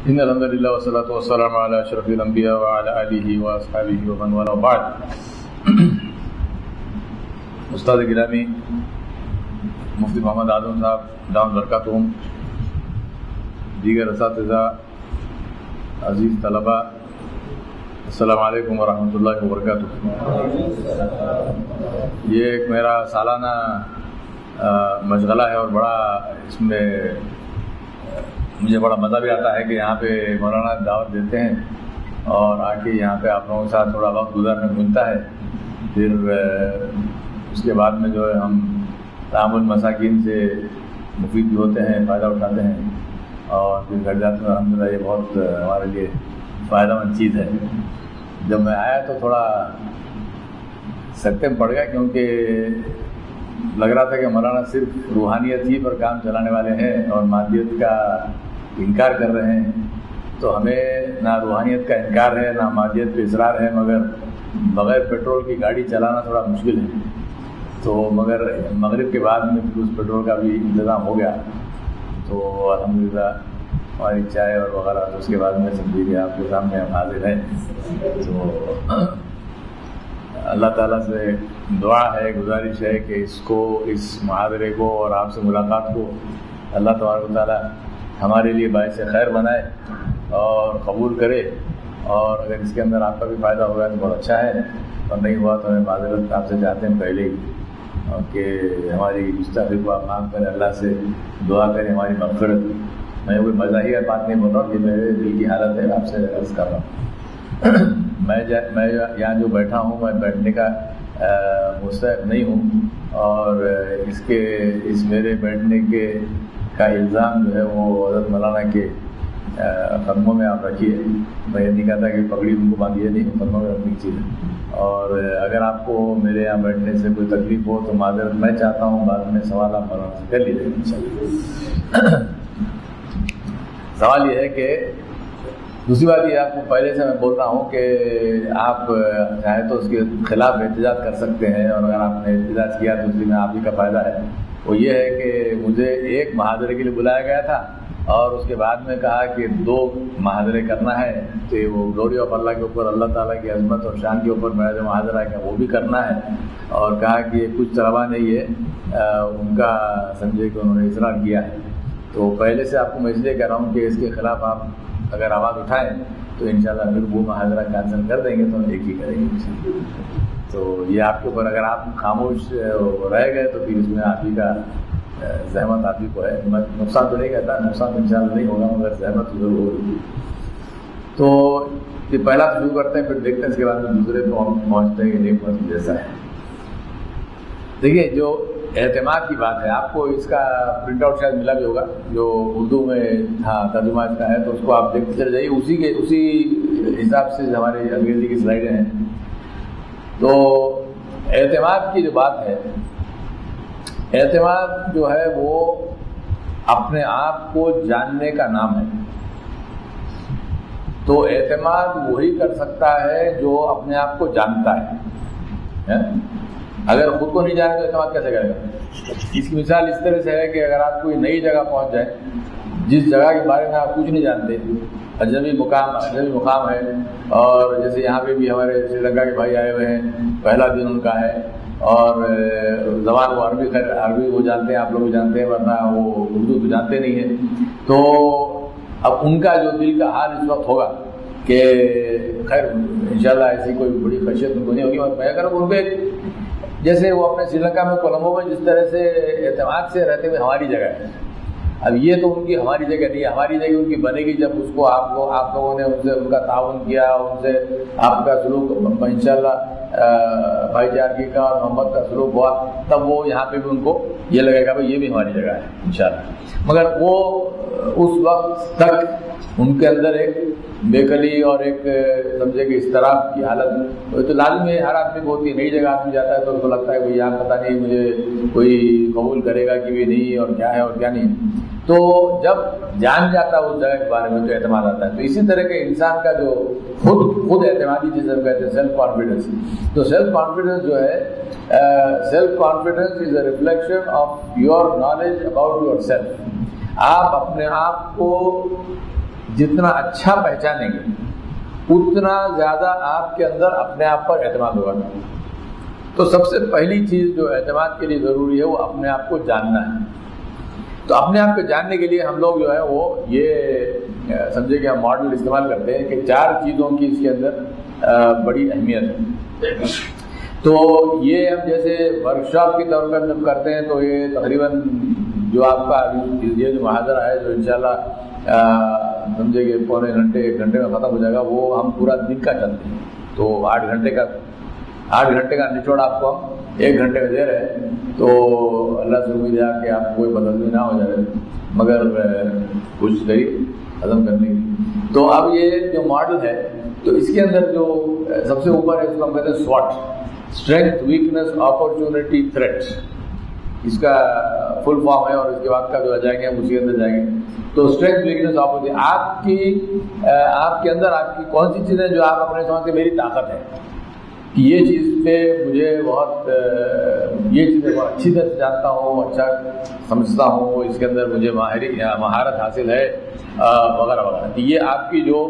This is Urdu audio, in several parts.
ان الحمد للہ والصلاۃ والسلام علی اشرف الانبیاء وعلی آلہ واصحابہ ومن والاه بعد. استاد گرامی مفتی محمد اعظم صاحب دامت برکاتہم، دیگر اساتذہ، عزیز طلباء، السلام علیکم ورحمۃ اللہ وبرکاتہ. یہ ایک میرا سالانہ مشغلہ ہے اور بڑا اس میں مجھے بڑا مزہ بھی آتا ہے کہ یہاں پہ مولانا دعوت دیتے ہیں اور آ کے یہاں پہ آپ لوگوں کے ساتھ تھوڑا وقت گزارنے کو ملتا ہے. پھر اس کے بعد میں جو ہے ہم تعامل مساکین سے مفید بھی ہوتے ہیں، فائدہ اٹھاتے ہیں اور پھر گھر جاتے ہیں. الحمدللہ یہ بہت ہمارے لیے فائدہ مند چیز ہے. جب میں آیا تو تھوڑا سکتے میں پڑ گیا، کیونکہ لگ رہا تھا کہ مولانا صرف روحانیت ہی پر کام چلانے والے ہیں اور مادیت کا انکار کر رہے ہیں. تو ہمیں نہ روحانیت کا انکار ہے نہ مادیت پہ اصرار ہے، مگر بغیر پیٹرول کی گاڑی چلانا تھوڑا مشکل ہے. تو مگر مغرب کے بعد میں پھر اس پیٹرول کا بھی انتظام ہو گیا. تو الحمدللہ ہماری چائے اور وغیرہ تو اس کے بعد میں سمجھی کہ آپ کے سامنے ہم حاضر ہیں. تو اللہ تعالیٰ سے دعا ہے، گزارش ہے کہ اس محاورے کو اور آپ سے ملاقات کو اللہ تبارک و تعالیٰ ہمارے لیے باعث خیر بنائے اور قبول کرے. اور اگر اس کے اندر آپ کا بھی فائدہ ہوگا تو بہت اچھا ہے، اور نہیں ہوا تو ہمیں معذرت آپ سے چاہتے ہیں پہلے ہی، کہ ہماری گستاخی کو آپ معاف کریں، اللہ سے دعا کریں ہماری مغفرت. میں کوئی مزاحیہ بات نہیں بول رہا ہوں، یہ میرے دل کی حالت ہے، آپ سے عرض کر رہا ہوں. میں یہاں جو بیٹھا ہوں میں بیٹھنے کا مستحق نہیں ہوں، اور اس میرے بیٹھنے کا الزام جو ہے وہ حضرت مولانا کے قدموں میں آپ رکھیے. میں یہ نہیں کہتا کہ پگڑی ان کو باندھیے، نہیں، قدموں میں رکھنے کی چیز ہے. اور اگر آپ کو میرے یہاں بیٹھنے سے کوئی تکلیف ہو تو معذرت میں چاہتا ہوں. بعد میں سوال آپ مولانا سے کر لیجیے انشاءاللہ. سوال یہ ہے کہ دوسری بات یہ آپ کو پہلے سے میں بول رہا ہوں کہ آپ چاہیں تو اس کے خلاف احتجاج کر سکتے ہیں، اور اگر آپ نے احتجاج کیا تو اس میں آپ ہی کا فائدہ ہے. وہ یہ ہے کہ مجھے ایک محاضرے کے لیے بلایا گیا تھا اور اس کے بعد میں کہا کہ 2 محاضرے کرنا ہے. تو وہ گلوری آف اللہ کے اوپر، اللہ تعالیٰ کی عظمت اور شان کے اوپر میرا جو محاضرہ ہے وہ بھی کرنا ہے. اور کہا کہ کچھ طلبا نے یہ ان کا سمجھے کہ انہوں نے اصرار کیا ہے. تو پہلے سے آپ کو میں اس لیے کہہ رہا ہوں کہ اس کے خلاف آپ اگر آواز اٹھائیں تو انشاءاللہ پھر وہ محاضرہ کینسل کر دیں گے، تو ہم ایک ہی کریں گے. تو یہ آپ کے اوپر، اگر آپ خاموش رہ گئے تو پھر اس میں آپ ہی کا زحمت آپ ہی کو ہے. میں نقصان تو نہیں کہتا، نقصان انشاءاللہ نہیں ہوگا، مگر زحمت ضرور ہوگی. تو یہ پہلا شروع کرتے ہیں، پھر دیکھتے ہیں اس کے بعد میں دوسرے کو ہم پہنچتے ہیں کہ نہیں پہنچتے جیسا ہے. دیکھیے، جو اعتماد کی بات ہے، آپ کو اس کا پرنٹ آؤٹ شاید ملا بھی ہوگا جو اردو میں تھا، ترجمہ اس کا ہے، تو اس کو آپ دیکھتے چلے جائیے. اسی حساب سے ہماری انگریزی کی سلائیڈیں ہیں. تو اعتماد کی جو بات ہے، اعتماد جو ہے وہ اپنے آپ کو جاننے کا نام ہے. تو اعتماد وہی کر سکتا ہے جو اپنے آپ کو جانتا ہے. اگر خود کو نہیں جانے تو اعتماد کیسے کرے گا؟ اس کی مثال اس طرح سے ہے کہ اگر آپ کوئی نئی جگہ پہنچ جائیں، جس جگہ کے بارے میں آپ کچھ نہیں جانتے، اجنبی مقام ہے، اور جیسے یہاں پہ بھی ہمارے سری لنکا کے بھائی آئے ہوئے ہیں، پہلا دن ان کا ہے، اور زبان وہ عربی وہ جانتے ہیں، آپ لوگ بھی جانتے ہیں، ورنہ وہ اردو تو جانتے نہیں ہیں. تو اب ان کا جو دل کا حال اس وقت ہوگا کہ خیر انشاءاللہ ایسی کوئی بڑی خشیت ان کو نہیں ہوگی. اور میں اگر ان پہ جیسے وہ اپنے سری لنکا میں کولمبو میں جس طرح سے اعتماد سے رہتے ہوئے ہماری جگہ ہے، اب یہ تو ان کی ہماری جگہ نہیں ہے. ہماری جگہ ان کی بنے گی جب اس کو آپ لوگوں نے ان سے ان کا تعاون کیا، ان سے آپ کا سلوک انشاءاللہ بھائی چارگی کا اور محبت کا سلوک ہوا، تب وہ یہاں پہ بھی ان کو یہ لگے گا بھائی یہ بھی ہماری جگہ ہے انشاءاللہ. مگر وہ اس وقت تک ان کے اندر ایک بےقلی اور ایک سمجھے کہ اضطراب کی حالت تو لازمی ہے. ہر آدمی کو ہوتی ہے. نئی جگہ آدمی جاتا ہے تو اس کو لگتا ہے کہ یہاں پتہ نہیں مجھے کوئی قبول کرے گا کہ بھی نہیں، اور کیا ہے اور کیا نہیں. تو جب جان جاتا ہے اس جگہ کے بارے میں تو اعتماد آتا ہے. تو اسی طرح کے انسان کا جو خود اعتمادی جسے ہم کہتے ہیں سیلف کانفیڈنس، تو سیلف کانفیڈنس جو ہے، self confidence is a reflection of your knowledge about your self. آپ اپنے آپ کو جتنا اچھا پہچانیں گے اتنا زیادہ آپ کے اندر اپنے آپ پر اعتماد ہوگا. تو سب سے پہلی چیز جو اعتماد کے لیے ضروری ہے وہ اپنے آپ کو جاننا ہے. تو اپنے آپ کو جاننے کے لیے ہم لوگ جو ہے وہ یہ سمجھے کہ ہم ماڈل استعمال کرتے ہیں کہ 4 چیزوں کی اس کے اندر بڑی اہمیت ہے. تو یہ ہم جیسے ورکشاپ کی طور پر جب کرتے ہیں تو یہ تقریباً جو آپ کا یہ جو محاضرہ ہے جو انشاءاللہ سمجھے کہ پونے گھنٹے 1 گھنٹے میں ختم ہو جائے گا وہ ہم پورا دن کا چلتے ہیں. تو 8 گھنٹے کا نچوڑ آپ کو ہم 1 گھنٹے میں دے رہے ہیں. تو اللہ سے امید ہے کہ آپ کو کوئی بدلنی نہ ہو جائے مگر کوشش کریے ختم کرنے کی. تو اب یہ جو ماڈل ہے تو اس کے اندر جو سب سے اوپر ہے اس کو ہم کہتے ہیں SWOT, strength, weakness, opportunity, threat. اس کا فل فارم ہے اور اس کے بعد کا جو جائیں گے ہم اسی اندر جائیں گے. تو اسٹرینتھ, ویکنس, اپرچونٹی آپ کے اندر آپ کی کون سی چیزیں جو آپ اپنے سمجھتے میری طاقت ہے کہ یہ چیز پہ مجھے یہ چیزیں بہت اچھی طرح سے جانتا ہوں, اچھا سمجھتا ہوں, اس کے اندر مجھے مہارت حاصل ہے وغیرہ وغیرہ. یہ آپ کی جو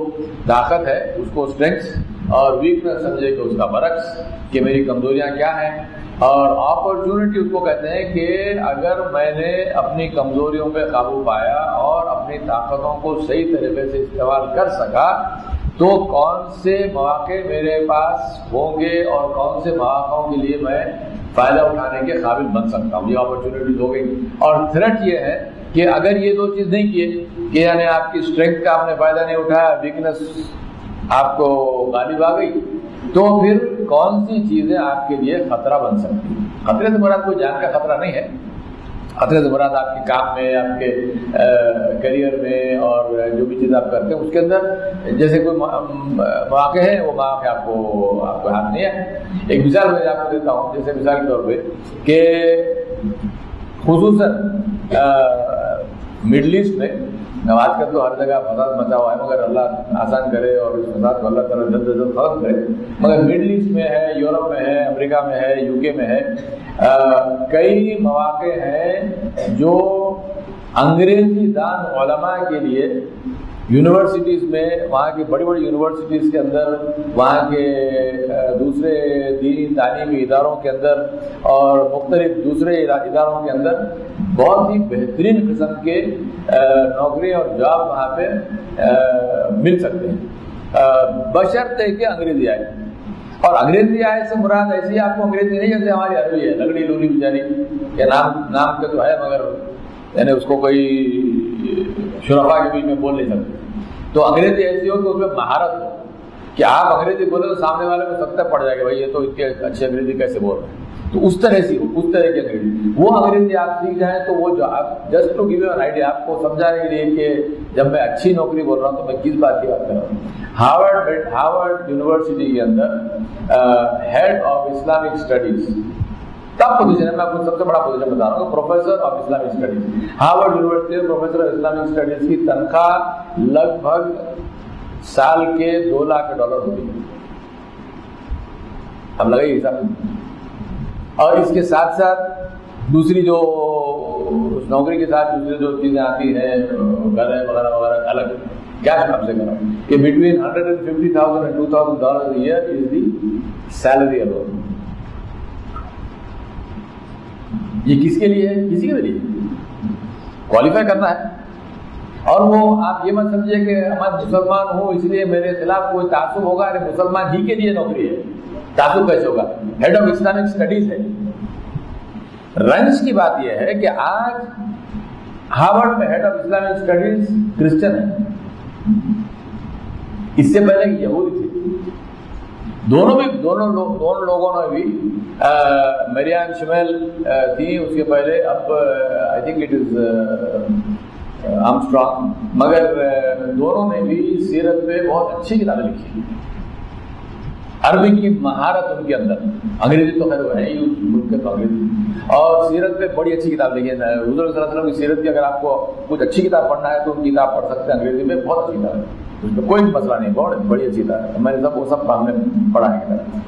طاقت ہے اس کو اسٹرینگتھ اور ویکنس سمجھے کہ اس کا برعکس کہ میری کمزوریاں کیا ہیں. اور اپرچونٹی اس کو کہتے ہیں کہ اگر میں نے اپنی کمزوریوں پہ قابو پایا اور اپنی طاقتوں کو صحیح طریقے سے استعمال کر سکا تو کون سے مواقع میرے پاس ہوں گے اور کون سے مواقعوں کے لیے میں فائدہ اٹھانے کے قابل بن سکتا ہوں. یہ اپرچونیٹیز ہو گئی. اور تھریٹ یہ ہے کہ اگر یہ 2 چیز نہیں کیے کہ یعنی آپ کی اسٹرینتھ کا آپ نے فائدہ نہیں اٹھایا, ویکنس آپ کو غالب آ گئی, تو پھر کون سی چیزیں آپ کے لیے خطرہ بن سکتی ہیں. خطرے سے مراد کوئی جان کا خطرہ نہیں ہے. خطرے سے مراد آپ کے کام میں, آپ کے کیریئر میں اور جو بھی چیز آپ کرتے ہیں اس کے اندر جیسے کوئی مواقع ہے وہ مواقع آپ کو ہاتھ نہیں ہے. ایک مثال میں آپ کو دیتا ہوں. جیسے مثال کے طور پہ کہ خصوصاً مڈل ایسٹ میں آج کل تو ہر جگہ فساد مچا ہوا ہے مگر اللہ آسان کرے اور اس فساد کو اللہ تعالیٰ جلد از جلد ختم کرے. مگر مڈل ایسٹ میں ہے, یورپ میں ہے, امریکہ میں ہے, UK میں ہے, کئی مواقع ہیں جو انگریزی دان علماء کے لیے یونیورسٹیز میں, وہاں کی بڑی بڑی یونیورسٹیز کے اندر, وہاں کے دوسرے دینی تعلیمی اداروں کے اندر اور مختلف دوسرے اداروں کے اندر بہت ہی بہترین قسم کے نوکری اور جاب وہاں پہ مل سکتے ہیں بشرطے کہ انگریزی آئے. اور انگریزی آئے سے مراد ایسی آپ کو انگریزی نہیں جیسے ہماری عربی ہے لگڑی لولی بیچاری یا نام کا تو ہے مگر یعنی اس کو کوئی شرفا کے بیچ میں بول نہیں سکتے. تو انگریزی ایسی ہو کہ اس میں مہارت ہو کہ آپ انگریزی بولے تو سامنے والے کو سکتا پڑ جائے گا بھائی یہ تو اتنی اچھی انگریزی کیسے بول رہے ہیں. تو اس طرح سے اس طرح کی انگریزی وہ انگریزی آپ سیکھ جائیں تو وہ جو آپ just to give you an idea آپ کو سمجھانے کے لیے کہ جب میں اچھی نوکری بول رہا ہوں تو میں کس بات کی بات کر رہا ہوں. ہارورڈ یونیورسٹی کے اندر head of Islamic studies top position ہے. میں آپ کو سب سے بڑا پوزیشن بتا رہا ہوں, professor of Islamic studies. Harvard university میں پروفیسر آف اسلامک اسٹڈیز کی تنخواہ لگ بھگ سال کے $2 لاکھ ہوتی ہے. اب لگائیے حساب. اور اس کے ساتھ ساتھ دوسری جو اس نوکری کے ساتھ دوسری جو چیزیں آتی ہیں گھر وغیرہ وغیرہ الگ کیا حساب سے کرا کہ between $150,000 and $2,000 a year is the salary alone. یہ کس کے لیے ہے؟ کسی کے لیے کوالیفائی کرنا ہے. اور وہ آپ یہ مت سمجھے کہ میں مسلمان ہوں اس لیے میرے خلاف کوئی تعصب ہوگا. ارے مسلمان ہی کے لیے نوکری ہے, تعصب کیسے ہوگا؟ ہیڈ آف اسلامک اسٹڈیز ہے. رنج کی بات یہ ہے کہ آج ہارورڈ میں head of Islamic studies Christian ہے. اس سے پہلے یہودی تھے. دونوں لوگوں نے بھی میریان شمیل تھی اس کے پہلے, اب I think it is Armstrong, مگر دونوں نے بھی سیرت پہ بہت اچھی کتابیں لکھی. عربی کی مہارت ان کے اندر, انگریزی تو خیر ہے ہی ملک کے تو انگریزی, اور سیرت پہ بڑی اچھی کتاب لکھی ہے. حضور صلی اللہ علیہ وسلم کی سیرت کی اگر آپ کو کچھ اچھی کتاب پڑھنا ہے تو ان کی کتاب پڑھ سکتے ہیں. انگریزی میں بہت اچھی کتاب ہے, اس میں کوئی مسئلہ نہیں, بہت بڑی اچھی کتاب ہے. میں نے وہ سب ہم نے پڑھا ہے کتاب.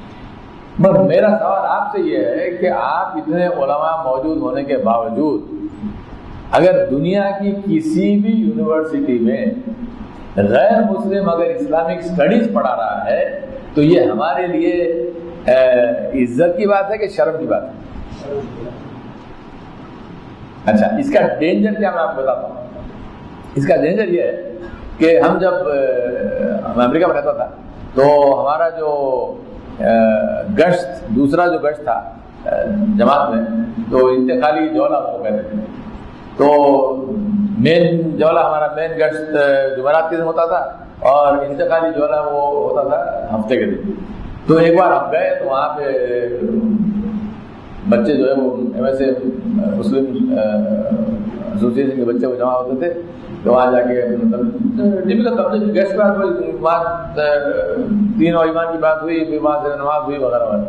مگر میرا سوال آپ سے یہ ہے کہ آپ اتنے علماء موجود ہونے کے باوجود اگر دنیا کی کسی بھی یونیورسٹی میں غیر مسلم اگر اسلامک اسٹڈیز پڑھا رہا ہے تو یہ ہمارے لیے عزت کی بات ہے کہ شرم کی بات ہے؟ اچھا، اس کا ڈینجر کیا میں آپ کو بتاتا ہوں. اس کا ڈینجر یہ ہے کہ ہم جب میں امریکہ میں رہتا تھا تو ہمارا جو گشت، دوسرا جو گشت تھا جماعت میں، تو انتقالی جولہ اس کو کہتے تھے. تو مین جولہ، ہمارا مین گشت جمعرات کے دن ہوتا تھا اور انتقالی جولہ وہ ہوتا تھا ہفتے کے دن. تو ایک بار ہم گئے تو وہاں پہ بچے جو ہے وہ ویسے مسلم ایسوسیشن کے بچے وہ جمع ہوتے تھے. تو وہاں جا کے مطلب گیسٹ بات ہوئی، وہاں دین اور ایمان کی بات ہوئی، پھر وہاں سے نماز ہوئی وغیرہ وغیرہ.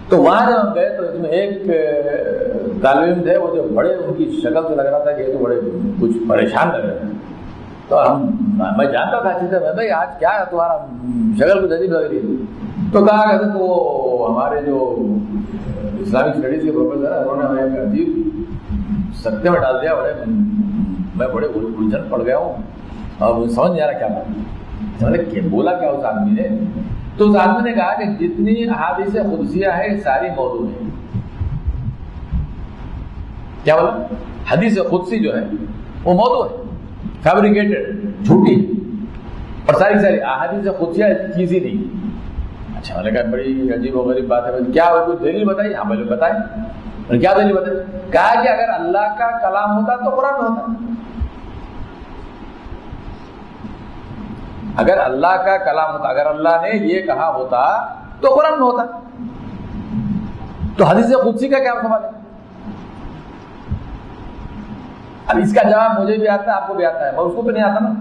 تو وہاں جب ہم گئے تو اس میں ایک طالب علم تھے، وہ جو بڑے، ان کی شکل سے لگ رہا تھا کہ یہ تو بڑے کچھ پریشان لگ رہے تھے. تو میں جانتا تھا اچھے سے، میں بھائی آج کیا ہے تمہارا، شکل کچھ عجیب لگ رہی ہے. تو کہا کہ تو ہمارے جو اسلامک اسٹڈیز کے پروفیسر ہیں انہوں نے ہمیں ایک عجیب سکتے میں ڈال دیا. میں بڑے الجھن پڑ گیا ہوں اور مجھے سمجھ نہیں آ رہا کیا بات. بولا کیا اس آدمی نے؟ تو اس آدمی نے کہا کہ جتنی احادیث قدسیہ ہے ساری موضوع ہے. کیا بولا؟ حدیث قدسی جو ہے وہ موضوع ہے، فیبریکیٹڈ، جھوٹی، اور ساری احادیث قدسیہ چیز ہی نہیں. اچھا، میں نے کہا بڑی عجیب و غریب بات ہے، کیا وہ کچھ دلیل بتائی؟ ہاں بھائی بتائیں. کیا دلیل بتائی؟ کہا کہ اگر اللہ کا کلام ہوتا تو قرآن میں ہوتا. اگر اللہ کا کلام ہوتا، اگر اللہ نے یہ کہا ہوتا تو قرآن میں ہوتا. تو حدیث قدسی کا کیا سوال ہے؟ اب اس کا جواب مجھے بھی آتا ہے، آپ کو بھی آتا ہے، اور اس کو تو نہیں آتا نا.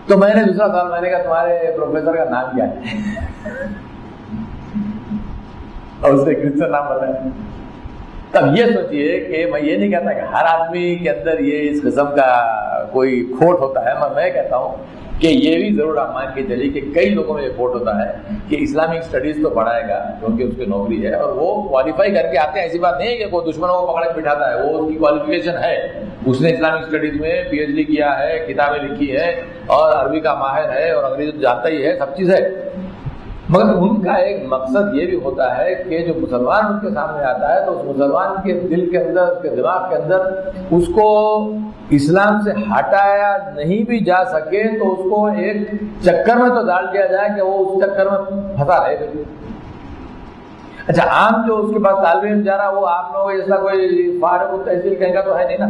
تو میں نے دوسرا سوال، میں نے کہا تمہارے پروفیسر کا نام کیا ہے؟ اور اس نے کرسچن نام بتایا. تب یہ سوچئے کہ میں یہ نہیں کہتا کہ ہر آدمی کے اندر یہ اس قسم کا کوئی کھوٹ ہوتا ہے. میں کہتا ہوں کہ یہ بھی ضرور آپ مان کے چلیے کہ کئی لوگوں میں یہ کھوٹ ہوتا ہے کہ اسلامک اسٹڈیز تو پڑھائے گا کیونکہ اس کی نوکری ہے اور وہ کوالیفائی کر کے آتے ہیں. ایسی بات نہیں ہے کہ کوئی دشمنوں کو پکڑ کے بٹھاتا ہے، وہ اس کی کوالیفیکیشن ہے. اس نے اسلامک اسٹڈیز میں پی ایچ ڈی کیا ہے، کتابیں لکھی ہے اور عربی کا ماہر ہے اور انگریزی تو جانتا ہی ہے، سب چیز ہے. مگر ان کا ایک مقصد یہ بھی ہوتا ہے کہ جو مسلمان ان کے سامنے آتا ہے تو اس مسلمان کے دل کے اندر، اس کے دماغ کے اندر اس کو اسلام سے ہٹایا نہیں بھی جا سکے تو اس کو ایک چکر میں تو ڈال دیا جائے کہ وہ اس چکر میں پھنسا رہے. اچھا، عام جو اس کے پاس طالب علم جا رہا وہ آپ لوگوں جیسا کوئی فارغ التحصیل کہیں گا تو ہے نہیں نا.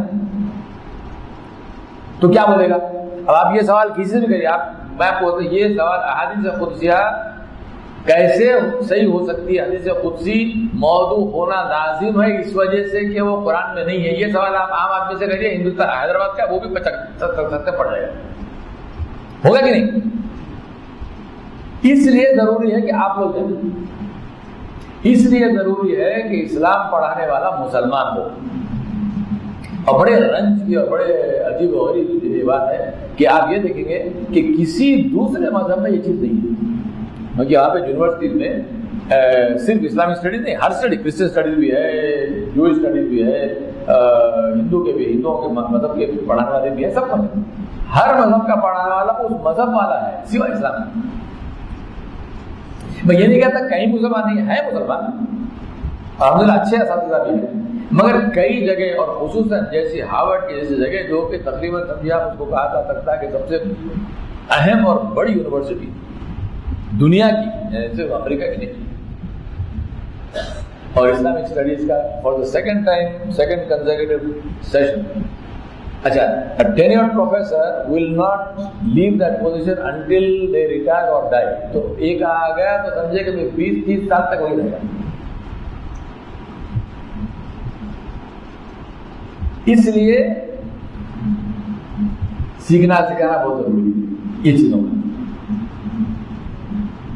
تو کیا بولے گا؟ اب آپ یہ سوال کسی سے بھی کریے، میں آپ کو یہ سوال احادیث قدسیہ کیسے صحیح ہو سکتی ہے، حدیث قدسی موضوع ہونا لازم ہے اس وجہ سے کہ وہ قرآن میں نہیں ہے. یہ سوال آپ عام آدمی سے کریے ہندوستان حیدرآباد کا، وہ بھی 75 پڑ جائے گا. ہوگا کہ نہیں؟ اس لیے ضروری ہے کہ آپ لوگ جانیں، اس لیے ضروری ہے کہ اسلام پڑھانے والا مسلمان ہو. اور بڑے رنج کی اور بڑے عجیب و غریب یہ بات ہے کہ آپ یہ دیکھیں گے کہ کسی دوسرے مذہب میں یہ چیز نہیں ہے. کیونکہ یہاں پہ یونیورسٹیز میں صرف اسلامک اسٹڈیز نہیں، ہر اسٹڈی، کرسچن اسٹڈیز بھی ہے، جو اسٹڈیز بھی ہے، ہندو کے بھی، ہندوؤں کے مذہب کے پڑھانے والے بھی ہیں، سب کو ہر مذہب کا پڑھانے والا اس مذہب والا ہے سوائے اسلام. میں یہ نہیں کہتا کہیں مسلمان نہیں ہے، مسلمان الحمدللہ اچھے اساتذہ بھی ہیں، مگر کئی جگہ اور خصوصاً جیسی ہارورڈ کی جیسی جگہ جو کہ تقریباً سمجھے آپ اس کو کہا جا سکتا ہے کہ سب سے اہم اور بڑی یونیورسٹی دنیا کی، صرف امریکہ کی نہیں. اور اسلامک اسٹڈیز کا for the second time, second consecutive session. اچھا، a tenured professor will not leave that position until they retire or die. تو ایک آ گیا تو سمجھے کہ 20-30 سال تک وہی رہے گا. اس لیے سیکھنا سکھانا بہت ضروری ہے یہ چیزوں کا.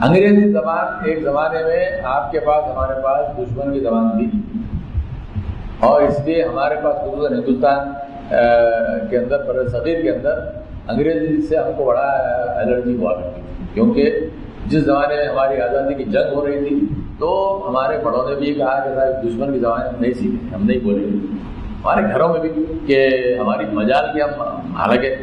انگریزی زبان ایک زمانے میں آپ کے پاس، ہمارے پاس دشمن کی زبان تھی، اور اس لیے ہمارے پاس خصوصاً ہندوستان کے اندر، بر صغیر کے اندر انگریزی سے ہم کو بڑا الرجی ہوا کرتی تھی. کیونکہ جس زمانے میں ہماری آزادی کی جنگ ہو رہی تھی تو ہمارے بڑوں نے بھی کہا کہ صاحب دشمن کی زبان ہم نہیں سیکھیں گے، ہم نہیں بولیں گے. ہمارے گھروں میں بھی کہ ہماری مجال کی ہم، حالانکہ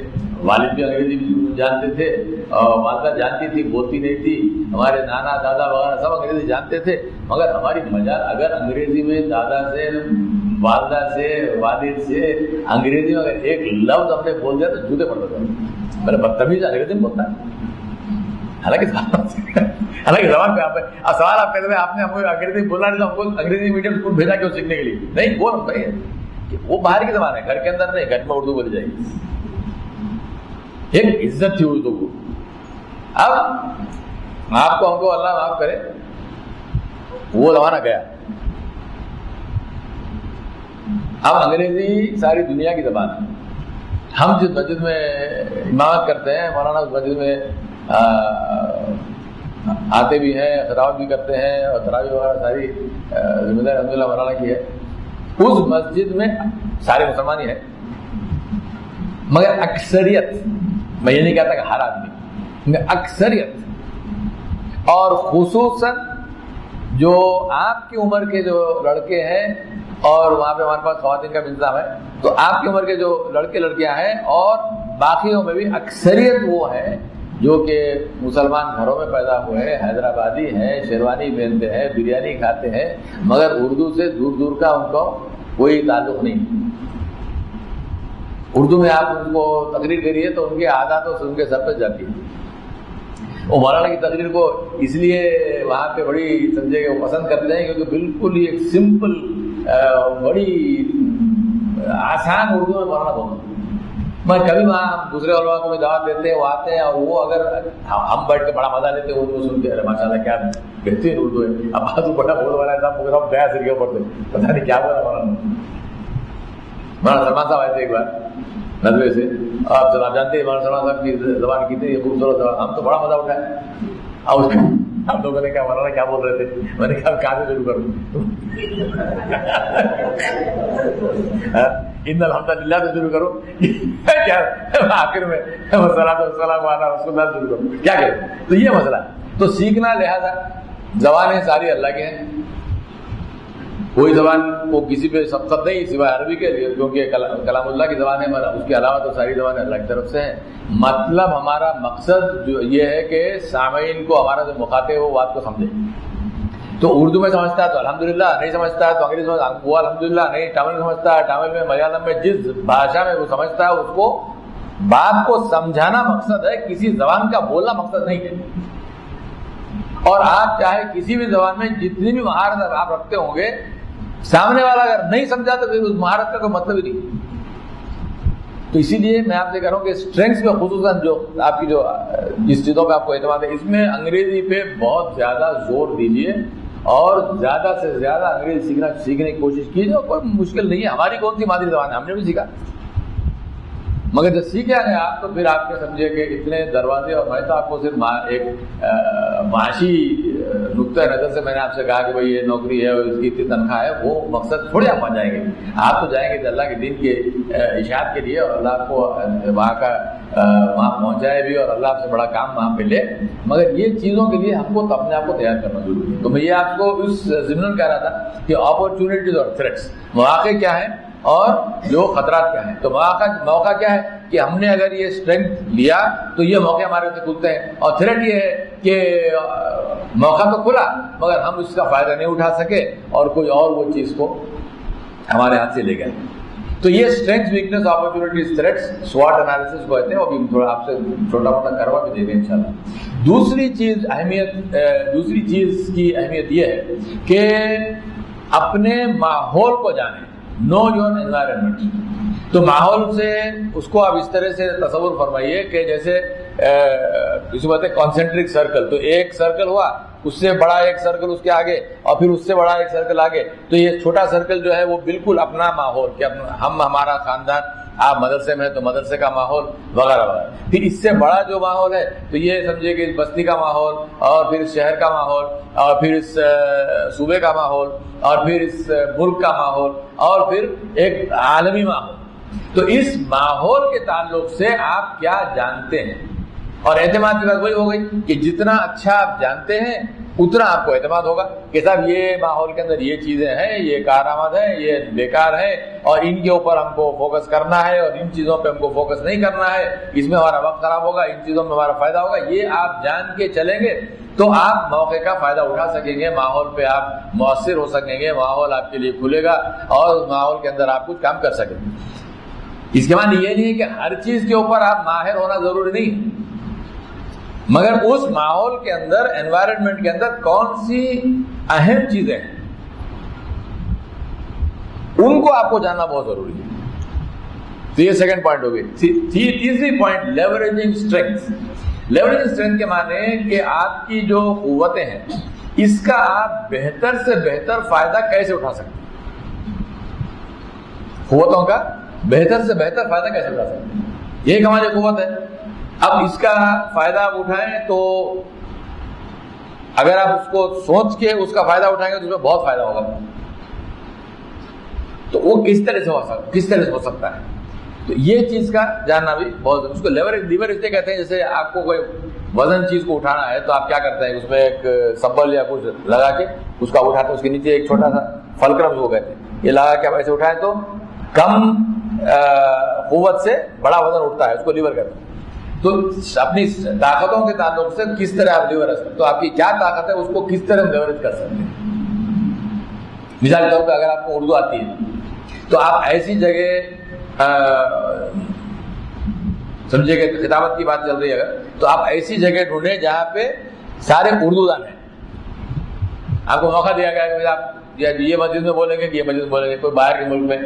والد بھی انگریزی جانتے تھے اور والدہ جانتی تھی، بولتی نہیں تھی، ہمارے نانا دادا وغیرہ سب انگریزی جانتے تھے، مگر ہماری مجال اگر انگریزی میں دادا سے، والدہ سے، والد سے انگریزی میں اگر ایک لفظ ہم نے بول دیا تو جوتے پڑتے تھے. میرا بدتمیز انگریزی میں بولتا ہے، حالانکہ زبان پہ آپ سوال آپ کہتے ہیں آپ نے ہم کو انگریزی بولا نہیں تو ہم کو انگریزی میڈیم اسکول بھیجا کیوں سیکھنے کے لیے؟ نہیں، وہ صحیح ہے کہ وہ باہر کی زبان ہے، گھر کے اندر نہیں، گھر میں اردو بولی جائے گی. ایک عزت تھی اردو کو. اب آپ کو ہم کو اللہ معاف کرے، وہ زمانہ گیا. اب انگریزی ساری دنیا کی زبان ہے. ہم جس مسجد میں امامت کرتے ہیں، مولانا اس مسجد میں آتے بھی ہیں، خطابت بھی کرتے ہیں اور تراویح وغیرہ ساری ذمہ داری الحمدللہ مولانا کی ہے. اس مسجد میں سارے مسلمان ہی ہیں، مگر اکثریت، میں یہ نہیں کہتا کہ ہر آدمی، اکثریت اور خصوصاً جو آپ کی عمر کے جو لڑکے ہیں، اور وہاں پہ ہمارے پاس خواتین کا بھی انتظام ہے، تو آپ کی عمر کے جو لڑکے لڑکیاں ہیں اور باقیوں میں بھی اکثریت وہ ہے جو کہ مسلمان گھروں میں پیدا ہوئے ہیں، حیدرآبادی ہیں، شیروانی پہنتے ہیں، بریانی کھاتے ہیں، مگر اردو سے دور دور کا ان کو کوئی تعلق نہیں. اردو میں آپ ان کو تقریر کریے تو ان کے عاداتوں سے ان کے سر پہ جاتی ہے. وہ مولانا کی تقریر کو اس لیے وہاں پہ بڑی سمجھے کہ وہ پسند کرتے ہیں کیونکہ بالکل ہی ایک سمپل بڑی آسان اردو میں مولانا بولتے ہیں. میں کبھی وہاں ہم دوسرے علماء کو بھی دعوت دیتے ہیں، وہ آتے ہیں اور وہ اگر ہم بیٹھ کے بڑا مزہ لیتے ہیں اردو سنتے ہیں، ماشاء اللہ کیا بہترین اردو ہے. اب بازو بڑا بول والا ہے صاحب گیا سر کے پڑتے پتا نہیں کیا بولا مولانا. مولانا سلمان صاحب آئے تھے ایک بار ندوے سے، آپ جناب جانتے ہیں مولانا سلمان صاحب کی زبان کتنی خوبصورت ہے، ہم تو بڑا مزہ اٹھایا. اور ہم لوگوں نے کہا مولانا کیا بول رہے تھے؟ میں نے کہا کہاں سے شروع کروں؟ ان الحمدللہ سے شروع کرو کیا آخر میں والصلاۃ والسلام علی رسول اللہ شروع کرو؟ کیا کریں؟ تو یہ مسئلہ ہے. تو سیکھنا، لہذا زبانیں ساری اللہ کے ہیں، کوئی زبان کو کسی پہ سبقت نہیں سوائے عربی کے لیے، کیونکہ کلام اللہ کی زبان ہے، اس کے علاوہ تو ساری زبانیں اللہ کی طرف سے ہیں. مطلب ہمارا مقصد جو یہ ہے کہ سامعین کو، ہمارا جو مخاطب ہے وہ بات کو سمجھے. تو اردو میں سمجھتا ہے تو الحمدللہ، نہیں سمجھتا ہے تو انگریزی میں وہ الحمدللہ نہیں، تامل سمجھتا ہے، تامل میں، ملیالم میں، جس بھاشا میں وہ سمجھتا ہے اس کو بات کو سمجھانا مقصد ہے، کسی زبان کا بولنا مقصد نہیں ہے. اور آپ چاہے کسی بھی زبان میں جتنی بھی مہارت آپ رکھتے ہوں گے، سامنے والا اگر نہیں سمجھا تو پھر اس مہارت کا کوئی مطلب ہی نہیں. تو اسی لیے میں آپ سے کہہ رہا ہوں کہ اسٹرینگس میں خصوصاً جو آپ کی جو جس چیزوں پہ آپ کو اعتماد ہے، اس میں انگریزی پہ بہت زیادہ زور دیجیے اور زیادہ سے زیادہ انگریزی سیکھنے کی کوشش کیجیے. کوئی مشکل نہیں ہے، ہماری کون سی مادری زبان ہے، ہم نے بھی سیکھا، مگر جب سیکھا ہے آپ تو پھر آپ کے سمجھے کہ اتنے دروازے. اور میں تو آپ کو صرف ایک معاشی نقطۂ نظر سے میں نے آپ سے کہا کہ بھائی یہ نوکری ہے اور اس کی اتنی تنخواہ ہے، وہ مقصد تھوڑے آپ وہاں جائیں گے. آپ تو جائیں گے کہ اللہ کے دین کے اشاعت کے لیے، اور اللہ آپ کو وہاں پہنچائے بھی اور اللہ آپ سے بڑا کام وہاں پہ لے. مگر یہ چیزوں کے لیے ہم کو اپنے آپ کو تیار کرنا ضروری ہے. تو میں یہ آپ کو اس ضمن کہہ رہا تھا کہ اپرچونیٹیز اور تھریٹس، مواقع کیا ہیں اور جو خطرات کیا ہیں. تو موقع کیا ہے کہ ہم نے اگر یہ اسٹرینتھ لیا تو یہ موقع ہمارے سے کھلتے ہیں، اور تھریٹ یہ ہے کہ موقع تو کھلا مگر ہم اس کا فائدہ نہیں اٹھا سکے اور کوئی اور وہ چیز کو ہمارے ہاتھ سے لے گئے. تو یہ اسٹرینتھ، ویکنس، اپرچونیٹیز، تھریٹس، سوٹ انالیسس کو کہتے ہیں. ابھی تھوڑا آپ سے چھوٹا موٹا کروا بھی دیں گے انشاءاللہ. دوسری چیز کی اہمیت یہ ہے کہ اپنے ماحول کو جانیں. Know your environment. تو ماحول سے اس کو آپ اس طرح سے تصور فرمائیے کہ جیسے کسی بات ہے کانسنٹرک سرکل. تو ایک سرکل ہوا، اس سے بڑا ایک سرکل اس کے آگے، اور پھر اس سے بڑا ایک سرکل آگے. تو یہ چھوٹا سرکل جو ہے وہ بالکل اپنا ماحول، کہ ہمارا خاندان، آپ مدرسے میں تو مدرسے کا ماحول وغیرہ وغیرہ. پھر اس سے بڑا جو ماحول ہے تو یہ سمجھے کہ بستی کا ماحول، اور پھر اس شہر کا ماحول، اور پھر اس صوبے کا ماحول، اور پھر اس ملک کا ماحول، اور پھر ایک عالمی ماحول. تو اس ماحول کے تعلق سے آپ کیا جانتے ہیں اور اعتماد کی بات وہی ہو گئی کہ جتنا اچھا آپ جانتے ہیں اتنا آپ کو اعتماد ہوگا کہ صاحب یہ ماحول کے اندر یہ چیزیں ہیں، یہ کارآمد ہیں، یہ بیکار ہیں، اور ان کے اوپر ہم کو فوکس کرنا ہے، اور ان چیزوں پہ ہم کو فوکس نہیں کرنا ہے، اس میں ہمارا وقت خراب ہوگا، ان چیزوں میں ہمارا فائدہ ہوگا. یہ آپ جان کے چلیں گے تو آپ موقع کا فائدہ اٹھا سکیں گے، ماحول پہ آپ مؤثر ہو سکیں گے، ماحول آپ کے لیے کھلے گا اور ماحول کے اندر آپ کچھ کام کر سکیں گے. اس کے معنی یہ نہیں ہے کہ ہر چیز کے اوپر آپ ماہر ہونا ضروری نہیں ہے، مگر اس ماحول کے اندر، انوائرمنٹ کے اندر کون سی اہم چیزیں ہیں ان کو آپ کو جاننا بہت ضروری ہے. تو یہ سیکنڈ پوائنٹ ہو گئی. تیسری point, leveraging strength. Leveraging strength کے معنی کہ آپ کی جو قوتیں ہیں اس کا آپ بہتر سے بہتر فائدہ کیسے اٹھا سکتے ہیں، قوتوں کا بہتر سے بہتر فائدہ کیسے اٹھا سکتے ہیں. یہ ایک ہماری قوت ہے. اب اس کا فائدہ آپ اٹھائیں تو اگر آپ اس کو سوچ کے اس کا فائدہ اٹھائیں گے تو اس میں بہت فائدہ ہوگا. تو وہ کس طرح سے ہو سکتا ہے، تو یہ چیز کا جاننا بھی بہت. اس کو لیور اس لیے کہتے ہیں جیسے آپ کو کوئی وزن چیز کو اٹھانا ہے تو آپ کیا کرتے ہیں، اس میں ایک سبل یا کچھ لگا کے اس کا اٹھاتے ہیں، اس کے نیچے ایک چھوٹا سا فلکرم کو کہتے ہیں، یہ لگا کے آپ ایسے اٹھائیں تو کم قوت سے بڑا وزن اٹھتا ہے، اس کو لیور کہتے ہیں. تو اپنی طاقتوں کے تعلق سے کس طرح آپ لیور کر سکتے ہیں، تو آپ کی کیا طاقت ہے اس کو کس طرح لیوریج کر سکتے ہیں. مثال کے طور پہ اگر آپ کو اردو آتی ہے تو آپ ایسی جگہ سمجھے کہ خطابت کی بات چل رہی ہے اگر، تو آپ ایسی جگہ ڈھونڈیں جہاں پہ سارے اردو دان ہیں. آپ کو موقع دیا گیا کہ آپ یہ مسجد میں بولیں گے کہ یہ مسجد میں بولیں گے، کوئی باہر کے ملک میں،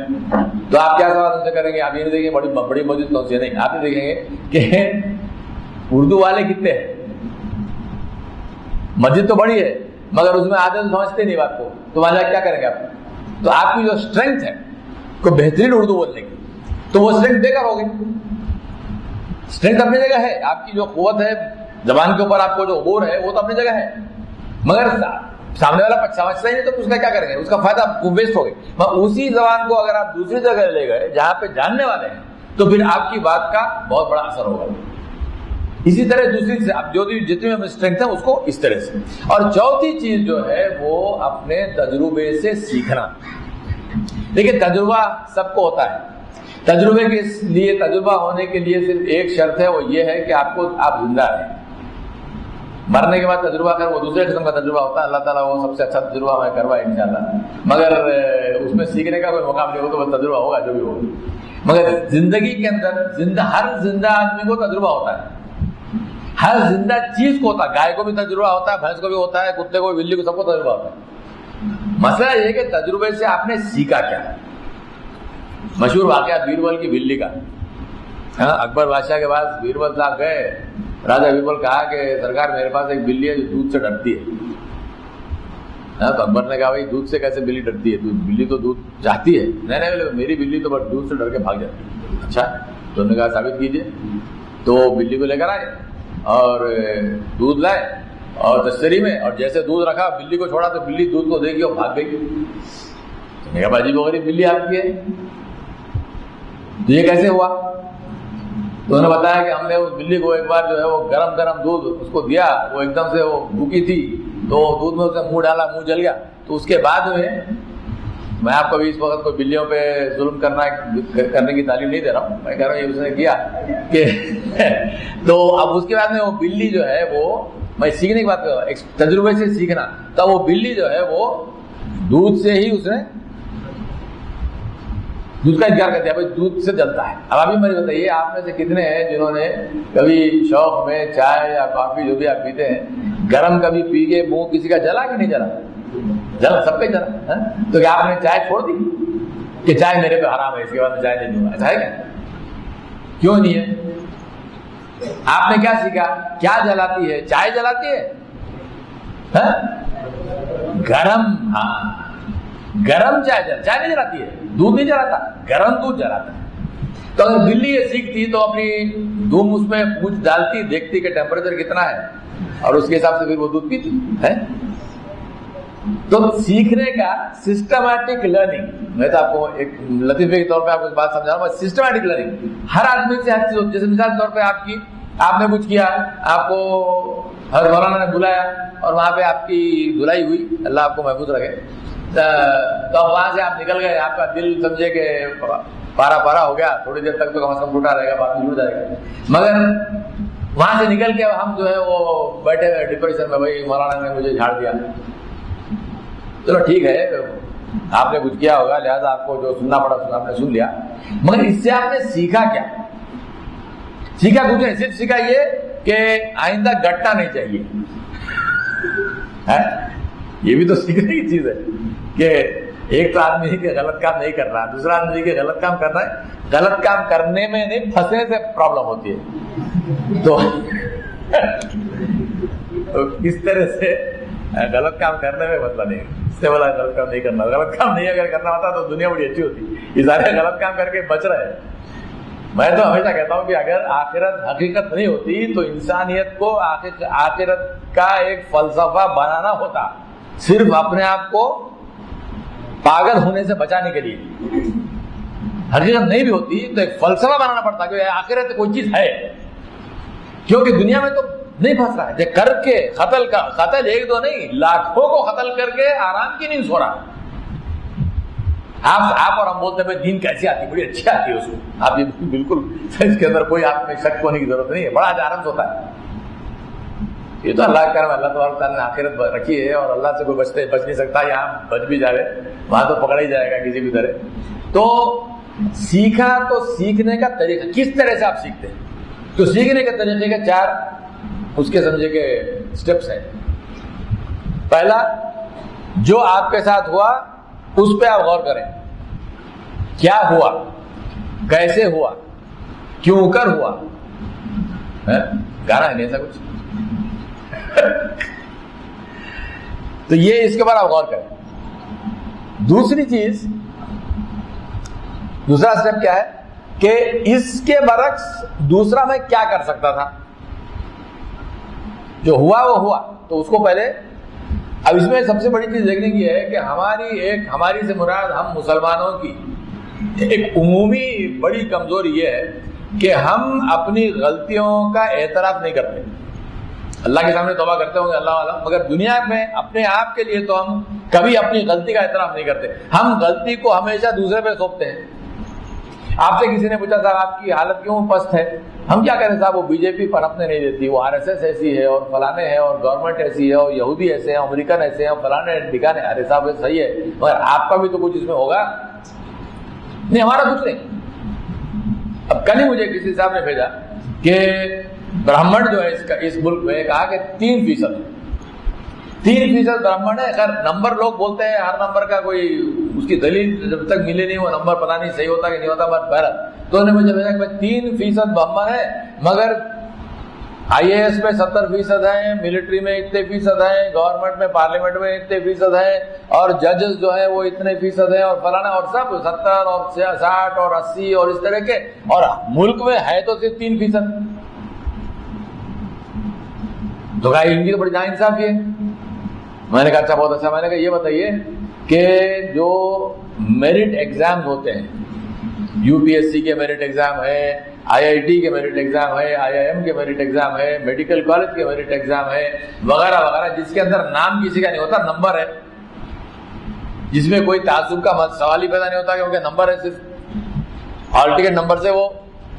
تو آپ کیا سوال ان سے کریں گے؟ آپ یہ نہیں دیکھیں گے بڑی مسجد کون سی ہے، نہیں، آپ یہ دیکھیں گے کہ اردو والے کتنے ہیں. مسجد تو بڑی ہے مگر اس میں آدھے تو سمجھتے نہیں بات کو، تو وہاں کیا کریں گے آپ؟ تو آپ کی جو اسٹرینتھ ہے کوئی بہترین اردو بولنے کی، تو وہ اسٹرینتھ بے کار ہوگی. اسٹرینتھ اپنی جگہ ہے، آپ کی جو قوت ہے زبان کے اوپر، آپ کو جو عبور ہے وہ تو اپنی جگہ ہے، مگر سامنے والا سمجھتا ہی نہیں تو اس کا کیا کریں گے، اس کا فائدہ ویسٹ ہو گئی. اسی زبان کو اگر آپ دوسری جگہ لے گئے جہاں پہ جاننے والے ہیں تو پھر آپ کی بات کا بہت بڑا اثر ہوگا. اسی طرح دوسری سے اب جو جتنی ہم اسٹرینتھ ہے اس کو اس طرح سے. اور چوتھی چیز جو ہے وہ اپنے تجربے سے سیکھنا. دیکھیے تجربہ سب کو ہوتا ہے، تجربے کے لیے، تجربہ ہونے کے لیے صرف ایک شرط ہے، وہ یہ ہے کہ آپ زندہ رہیں. مرنے کے بعد تجربہ کر وہ دوسرے قسم کا تجربہ ہوتا ہے، اللہ تعالیٰ وہ سب سے اچھا تجربہ ہمیں کروائے انشاءاللہ، مگر اس میں سیکھنے کا کوئی مقام نہیں ہو تو وہ تجربہ ہوگا جو بھی ہوگا. مگر زندگی کے اندر ہر زندہ آدمی کو تجربہ ہوتا ہے، ہر زندہ چیز کو ہوتا ہے. گائے کو بھی تجربہ ہوتا ہے، بھینس کو بھی ہوتا ہے، کتے کو، بلی کو، سب کو تجربہ ہوتا ہے. مسئلہ یہ کہ تجربے سے آپ نے سیکھا کیا. مشہور واقعہ بیربل کی بلی کا. اکبر بادشاہ کے پاس بیربل صاحب گئے، راجا بیربل کہا کہ سرکار میرے پاس ایک بلی ہے جو دودھ سے ڈرتی ہے. تو اکبر نے کہا بھائی دودھ سے کیسے بلی ڈرتی ہے، بلی تو دودھ چاہتی ہے. نہیں میری بلی تو بس دودھ سے ڈر کے بھاگ جاتی ہے. اچھا، تو انہوں نے کہا ثابت کیجیے. تو بلی کو لے کر آئے اور دودھ لائے اور تشتری میں، اور جیسے دودھ رکھا بلی کو چھوڑا تو بلی دودھ کو دیکھی اور بھاگ گئی. نے کہا باجی بغیر بلی آپ کی ہے، تو یہ کیسے ہوا؟ تو انہوں نے بتایا کہ ہم نے اس بلی کو ایک بار جو ہے وہ گرم دودھ اس کو دیا، وہ ایک دم سے وہ بھوکی تھی تو دودھ میں اسے منہ ڈالا، منہ جل گیا. تو اس کے بعد میں آپ کو بھی اس وقت کوئی بلیوں پہ ظلم کرنے کی تعلیم نہیں دے رہا ہوں، میں کہہ رہا ہوں یہ اس نے کیا کہ تو اب اس کے بعد میں وہ بلی جو ہے وہ، میں سیکھنے کی بات کر رہا ہوں، ایک تجربے سے سیکھنا. تو وہ بلی جو ہے وہ دودھ سے ہی اس نے دودھ کا انکار کر دیا، بھائی دودھ سے جلتا ہے. اب ابھی مجھے بتائیے آپ میں سے کتنے ہیں جنہوں نے کبھی شوق میں چائے یا کافی جو بھی آپ پیتے ہیں گرم کبھی پی کے منہ کسی کا جلا کہ نہیں جلا؟ سب کا ہی جلا. تو کیا آپ نے چائے چھوڑ دی کہ چائے میرے پہ حرام ہے اس کے بعد میں چائے نہیں دوں گا؟ ایسا ہے کیا؟ کیوں نہیں ہے؟ آپ نے کیا سیکھا؟ کیا جلاتی ہے؟ چائے جلاتی ہے گرم. ہاں گرم چائے نہیں جلاتی ہے، دودھ نہیں جلاتا، گرم دودھ جلاتا ہے. تو اگر بلی یہ سیکھتی تو اپنی دھوم اس میں پوچھ ڈالتی، دیکھتی کہ ٹیمپریچر کتنا ہے اور اس کے حساب سے پھر وہ دودھ پیتی ہے. تو سیکھنے کا سسٹمیٹک لرننگ، میں تو آپ کو ایک لطیفے کے طور پہ آپ کو بات سمجھا رہا ہوں، سسٹمیٹک لرننگ ہر آدمی سے ہر چیز. جیسے مثال کے طور پہ آپ کی آپ نے کچھ کیا, آپ کو حضرت مولانا نے بلایا اور وہاں پہ آپ کی دھلائی ہوئی, اللہ آپ کو محفوظ رکھے, تو وہاں سے آپ نکل گئے, آپ کا دل سمجھے کہ پارا پارا ہو گیا, تھوڑی دیر تک تو کم از کم ٹوٹا رہے گا, بعد میں جڑ جائے گا, مگر وہاں سے نکل کے ہم جو ہے وہ بیٹھے ہوئے ڈپریشن میں, بھائی مولانا نے مجھے جھاڑ دیا. چلو ٹھیک ہے, آپ نے کچھ کیا ہوگا, لہذا آپ کو جو سننا پڑا آپ نے سن لیا, مگر اس سے آپ نے سیکھا کیا؟ سیکھا کچھ نہیں, صرف سیکھا یہ کہ آئندہ گٹنا نہیں چاہیے. یہ بھی تو سیکھنے کی چیز ہے کہ ایک تو آدمی کہ غلط کام نہیں کر رہا, دوسرا آدمی کہ غلط کام کر رہا ہے. غلط کام کرنے میں نہیں, پھنسنے سے پرابلم ہوتی ہے. تو کس طرح سے غلط کام کرنے میں مسئلہ نہیں, اس سے بولا غلط کام نہیں کرنا. غلط کام نہیں اگر کرنا ہوتا تو دنیا بڑی اچھی ہوتی. یہ سارے غلط کام کر کے بچ رہے ہیں. میں تو ہمیشہ کہتا ہوں کہ اگر آخرت حقیقت نہیں ہوتی تو انسانیت کو آخرت کا ایک فلسفہ بنانا ہوتا, صرف اپنے آپ کو پاگل ہونے سے بچانے کے لیے. حقیقت نہیں بھی ہوتی تو ایک فلسفہ بنانا پڑتا کہ آخرت کوئی چیز ہے, کیونکہ دنیا میں تو نہیں پھنس رہا ہے. کر کے قتل ایک دو نہیں, لاکھوں کو قتل کر کے آرام کی نیند سو رہا. آپ اور ہم بولتے ہیں دین کیسی آتی, بڑی اچھی آتی ہے اس کو. آپ یہ بالکل اس کے اندر کوئی آپ میں شک ہونے کی ضرورت نہیں ہے, بڑا آرام سے ہوتا ہے. یہ تو اللہ کا کرم, اللہ تبارک تعالیٰ نے آخرت رکھی ہے اور اللہ سے کوئی بچ نہیں سکتا. یہاں بچ بھی جائے وہاں تو پکڑا ہی جائے گا کسی بھی طرح. تو سیکھا, تو سیکھنے کا طریقہ کس طرح سے آپ سیکھتے ہیں, تو سیکھنے کے طریقے کے 4 اس کے سمجھے کہ سٹیپس ہیں. پہلا, جو آپ کے ساتھ ہوا اس پہ آپ غور کریں. کیا ہوا, کیسے ہوا, کیوں کر ہوا. گانا ہے نہیں ایسا کچھ تو یہ اس کے بعد آپ غور کریں. دوسری چیز, دوسرا سٹیپ کیا ہے کہ اس کے برعکس دوسرا میں کیا کر سکتا تھا. جو ہوا وہ ہوا, تو اس کو پہلے. اب اس میں سب سے بڑی چیز دیکھنے کی ہے کہ ہماری سے مراد ہم مسلمانوں کی ایک عمومی بڑی کمزوری یہ ہے کہ ہم اپنی غلطیوں کا اعتراف نہیں کرتے. اللہ کے سامنے توبہ کرتے ہوں گے اللہ عالم, مگر دنیا میں اپنے آپ کے لیے تو ہم کبھی اپنی غلطی کا اعتراف نہیں کرتے. ہم غلطی کو ہمیشہ دوسرے پہ سونپتے ہیں. آپ سے کسی نے پوچھا صاحب آپ کی حالت کیوں پست ہے, ہم کیا کہیں صاحب وہ بی جے پی پنپنے نہیں دیتی, وہ RSS ایسی ہے اور فلانے ہے اور گورنمنٹ ایسی ہے اور یہودی ایسے ہیں, امریکن ایسے ہیں اور فلانے ٹھکانے. ارے صاحب صحیح ہے, مگر آپ کا بھی تو کچھ اس میں ہوگا. نہیں, ہمارا کچھ نہیں. اب کل ہی مجھے کسی صاحب نے بھیجا کہ برہمن جو ہے اس ملک میں, کہا کہ 3% ہے, 3% برہمن ہے. خیر نمبر لوگ بولتے ہیں, ہر نمبر کا کوئی اس کی دلیل جب تک ملے نہیں وہ نمبر پتہ نہیں صحیح ہوتا کہ نہیں ہوتا. بس بہرحال تو انہوں نے مجھے بھیجا کہ 3% برہمن ہے, مگر IAS میں 70% ہیں, ملٹری میں اتنے فیصد ہیں, گورنمنٹ میں پارلیمنٹ میں اتنے فیصد ہیں, اور ججز جو ہیں وہ اتنے فیصد ہیں, اور فلانا اور سب 70 اور 60 اور 80 اور اس طرح کے, اور ملک میں ہے تو صرف 3%. تو کہا ان کی تو بڑی ناانصافی ہے. میں نے کہا اچھا بہت اچھا. میں نے کہا یہ بتائیے کہ جو میرٹ ایگزام ہوتے ہیں, UPSC کے میرٹ ایگزام ہے, IIT کے میرٹ ایگزام ہے, IIM کے میرٹ ایگزام ہے, میڈیکل کالج کے میرٹ ایگزام ہے, وغیرہ وغیرہ, جس کے اندر نام کسی کا نہیں ہوتا, نمبر ہے, جس میں کوئی تعصب کا سوال ہی پیدا نہیں ہوتا کیونکہ نمبر ہے, صرف ہال ٹکٹ نمبر سے وہ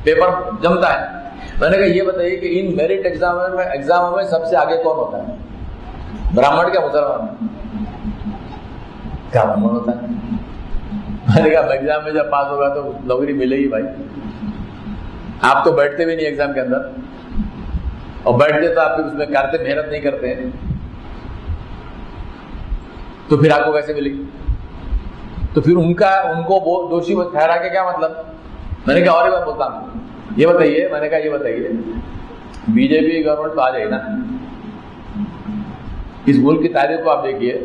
پیپر جمتا ہے. میں نے کہا یہ بتائیے کہ ان میرٹ ایگزاموں میں سب سے آگے کون ہوتا ہے, برہمن کیا مسلمان؟ کیا برہمن ہوتا ہے. میں نے کہا ایگزام میں جب پاس ہوگا تو نوکری ملے گی بھائی. آپ تو بیٹھتے بھی نہیں ایگزام کے اندر, اور بیٹھتے تو آپ پھر اس میں کرتے محنت نہیں کرتے ہیں, تو پھر آپ کو کیسے ملے گی؟ تو پھر ان کو دوشی ٹھہرا کے کیا مطلب. میں نے کہا اور بات بولتا ہوں, یہ بتائیے, میں نے کہا یہ بتائیے BJP گورنمنٹ تو آ جائے نا, اس ملک کی تاریخ کو آپ دیکھیے,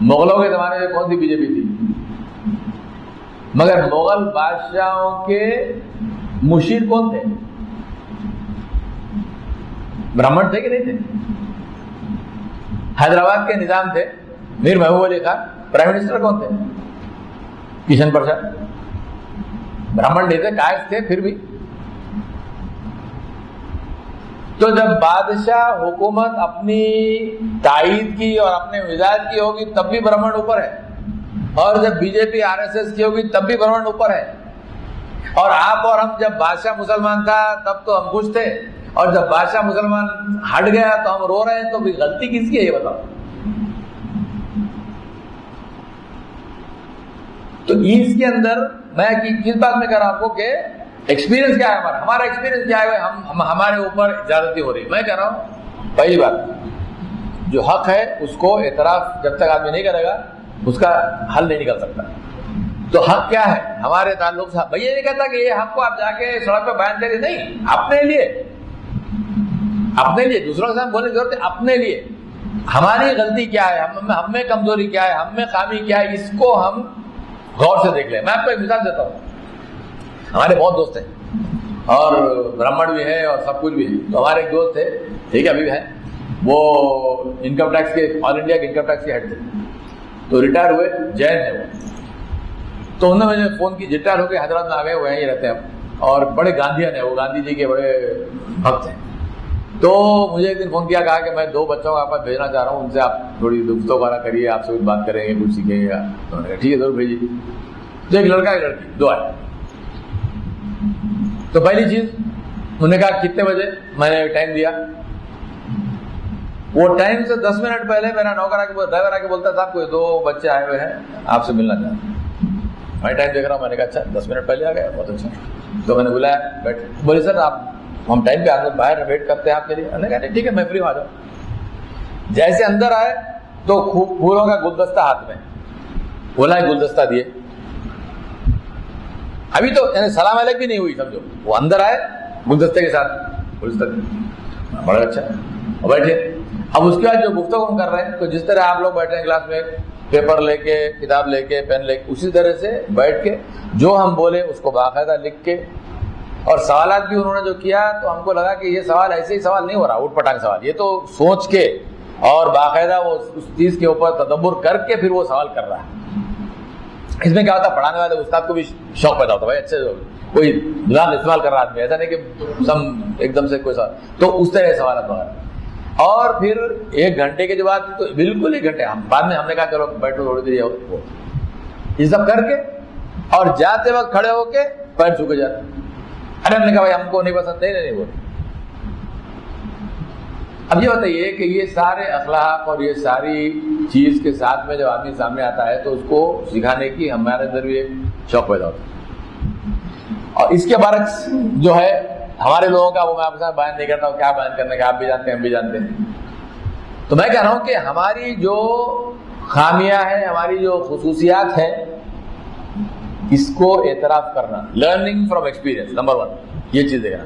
مغلوں کے زمانے میں کون سی BJP تھی, مگر مغل بادشاہوں کے مشیر کون تھے, برہمن تھے کہ نہیں تھے. حیدرآباد کے نظام تھے میر محبوب علی خان, پرائم منسٹر کون تھے, کشن پرساد. برہمن نہیں تھے, کائز تھے, پھر بھی تو جب بادشاہ حکومت اپنی تائید کی اور اپنے مزاج کی ہوگی تب بھی برہمن اوپر ہے، اور جب بی جے پی RSS کی ہوگی تب بھی برہمن اوپر ہے. اور آپ اور ہم جب بادشاہ مسلمان تھا تب تو ہم خوش تھے، اور جب بادشاہ مسلمان ہٹ گیا تو ہم رو رہے ہیں. تو غلطی کس کی ہے یہ بتاؤ؟ تو اس کے اندر میں کس بات میں کہہ رہا ہوں آپ کو کہ ایکسپیرینس کیا ہے ہمارا ایکسپیرینس کیا ہے؟ ہمارے اوپر زیادتی ہو رہی ہے. میں کہہ رہا ہوں پہلی بات جو حق ہے اس کو اعتراف جب تک آدمی نہیں کرے گا اس کا حل نہیں نکل سکتا. تو حق کیا ہے ہمارے تعلق سے؟ بھائی یہ نہیں کہتا کہ یہ حق کو آپ جا کے سڑک پہ بیان کریں، نہیں، اپنے لیے دوسروں کے ساتھ بولنے کی ضرورت ہے. اپنے لیے ہماری غلطی کیا ہے، ہم میں کمزوری کیا ہے، ہم میں خامی کیا ہے، اس کو ہم غور سے دیکھ لیں. میں آپ کو ایک مثال دیتا ہوں. ہمارے بہت دوست ہیں اور برہمن بھی ہے اور سب کچھ بھی ہے. تو ہمارے ایک دوست تھے، ٹھیک ہے، ابھی بھی ہے، وہ انکم ٹیکس کے آل انڈیا کے انکم ٹیکس کے ہیڈ تھے. تو ریٹائر ہوئے، جین ہے وہ. تو انہوں نے مجھے فون کی، ریٹائر ہو کے حیدرآباد میں آ گئے، وہ یہیں رہتے ہیں اور بڑے گاندھین ہیں، وہ گاندھی جی کے بڑے بھکت ہیں. تو مجھے ایک دن فون کیا، کہا کہ میں 2 بچوں کو آپ کو بھیجنا چاہ رہا ہوں، ان سے آپ تھوڑی گفتگو وغیرہ کریے، آپ سے کچھ بات کریں گے، کچھ سیکھیں گے. تو میں نے کہا ٹھیک ہے ضرور بھیجیے. تو ایک لڑکا ایک لڑکی 2 آئے. تو پہلی چیز انہوں نے کہا کتنے بجے؟ میں نے ٹائم دیا. وہ ٹائم سے 10 منٹ پہلے میرا نوکر ڈرائیور آ کے بولتا صاحب کوئی 2 بچے آئے ہوئے ہیں آپ سے ملنا چاہتے ہیں. میں ٹائم دیکھ رہا ہوں، میں نے کہا اچھا 10 منٹ پہلے آ گیا، بہت اچھا. تو میں نے بلایا، بیٹھ. بولے سر آپ ہم ٹائم پہ آتے باہر ویٹ کرتے ہیں آپ کے لیے. میں نے کہا ٹھیک ہے میں فری ہوں، آ جاؤ. جیسے اندر آئے تو پھولوں کا گلدستہ ہاتھ میں، بولا گلدستہ دیے. ابھی تو سلام علیکم بھی نہیں ہوئی سمجھو. وہ اندر آئے گلدستے کے ساتھ، گلدستہ دیا، بڑا اچھا بیٹھے. اب اس کے بعد جو گفتگو ہم کر رہے ہیں، تو جس طرح آپ لوگ بیٹھے ہیں کلاس میں پیپر لے کے، کتاب لے کے، پین لے کے، اسی طرح سے بیٹھ کے جو ہم بولے اس کو باقاعدہ لکھ کے، اور سوالات بھی انہوں نے جو کیا تو ہم کو لگا کہ یہ سوال ایسے ہی سوال نہیں ہو رہا اوٹ پٹانگ سوال، یہ تو سوچ کے اور باقاعدہ وہ اس چیز کے اوپر تدبر کر کے پھر وہ سوال کر رہا ہے. اس میں کیا ہوتا ہے، پڑھانے والے استاد کو بھی شوق پیدا ہوتا ہے، بھائی اچھے کوئی دماغ استعمال کر رہا آدمی، ایسا نہیں کہ ایک دم سے کوئی سوال. تو اس طرح سوالات وغیرہ. اور پھر 1 گھنٹے کے جو بات تو بالکل 1 گھنٹے بعد میں ہم نے کہا چلو بیٹھو تھوڑی دیر، یہ سب کر کے اور جاتے وقت کھڑے ہو کے پیر چھو کے جاتے. ارے ہم نے کہا بھائی ہم کو نہیں پسند، نہیں وہ. اب یہ بتائیے کہ یہ سارے اخلاق اور یہ ساری چیز کے ساتھ میں جب آدمی سامنے آتا ہے تو اس کو سکھانے کی ہمارے اندر بھی ایک شوق پیدا ہوتا ہے. اور اس کے برعکس جو ہے ہمارے لوگوں کا، وہ میں آپ کے ساتھ بیان نہیں کرتا ہوں، کیا بیان کرنے کا آپ بھی جانتے ہیں ہم بھی جانتے ہیں. تو میں کہہ رہا ہوں کہ ہماری جو خامیاں ہیں، ہماری جو خصوصیات ہیں، اس کو اعتراف کرنا، لرننگ فرام ایکسپیرینس، نمبر 1 یہ چیز دیکھنا.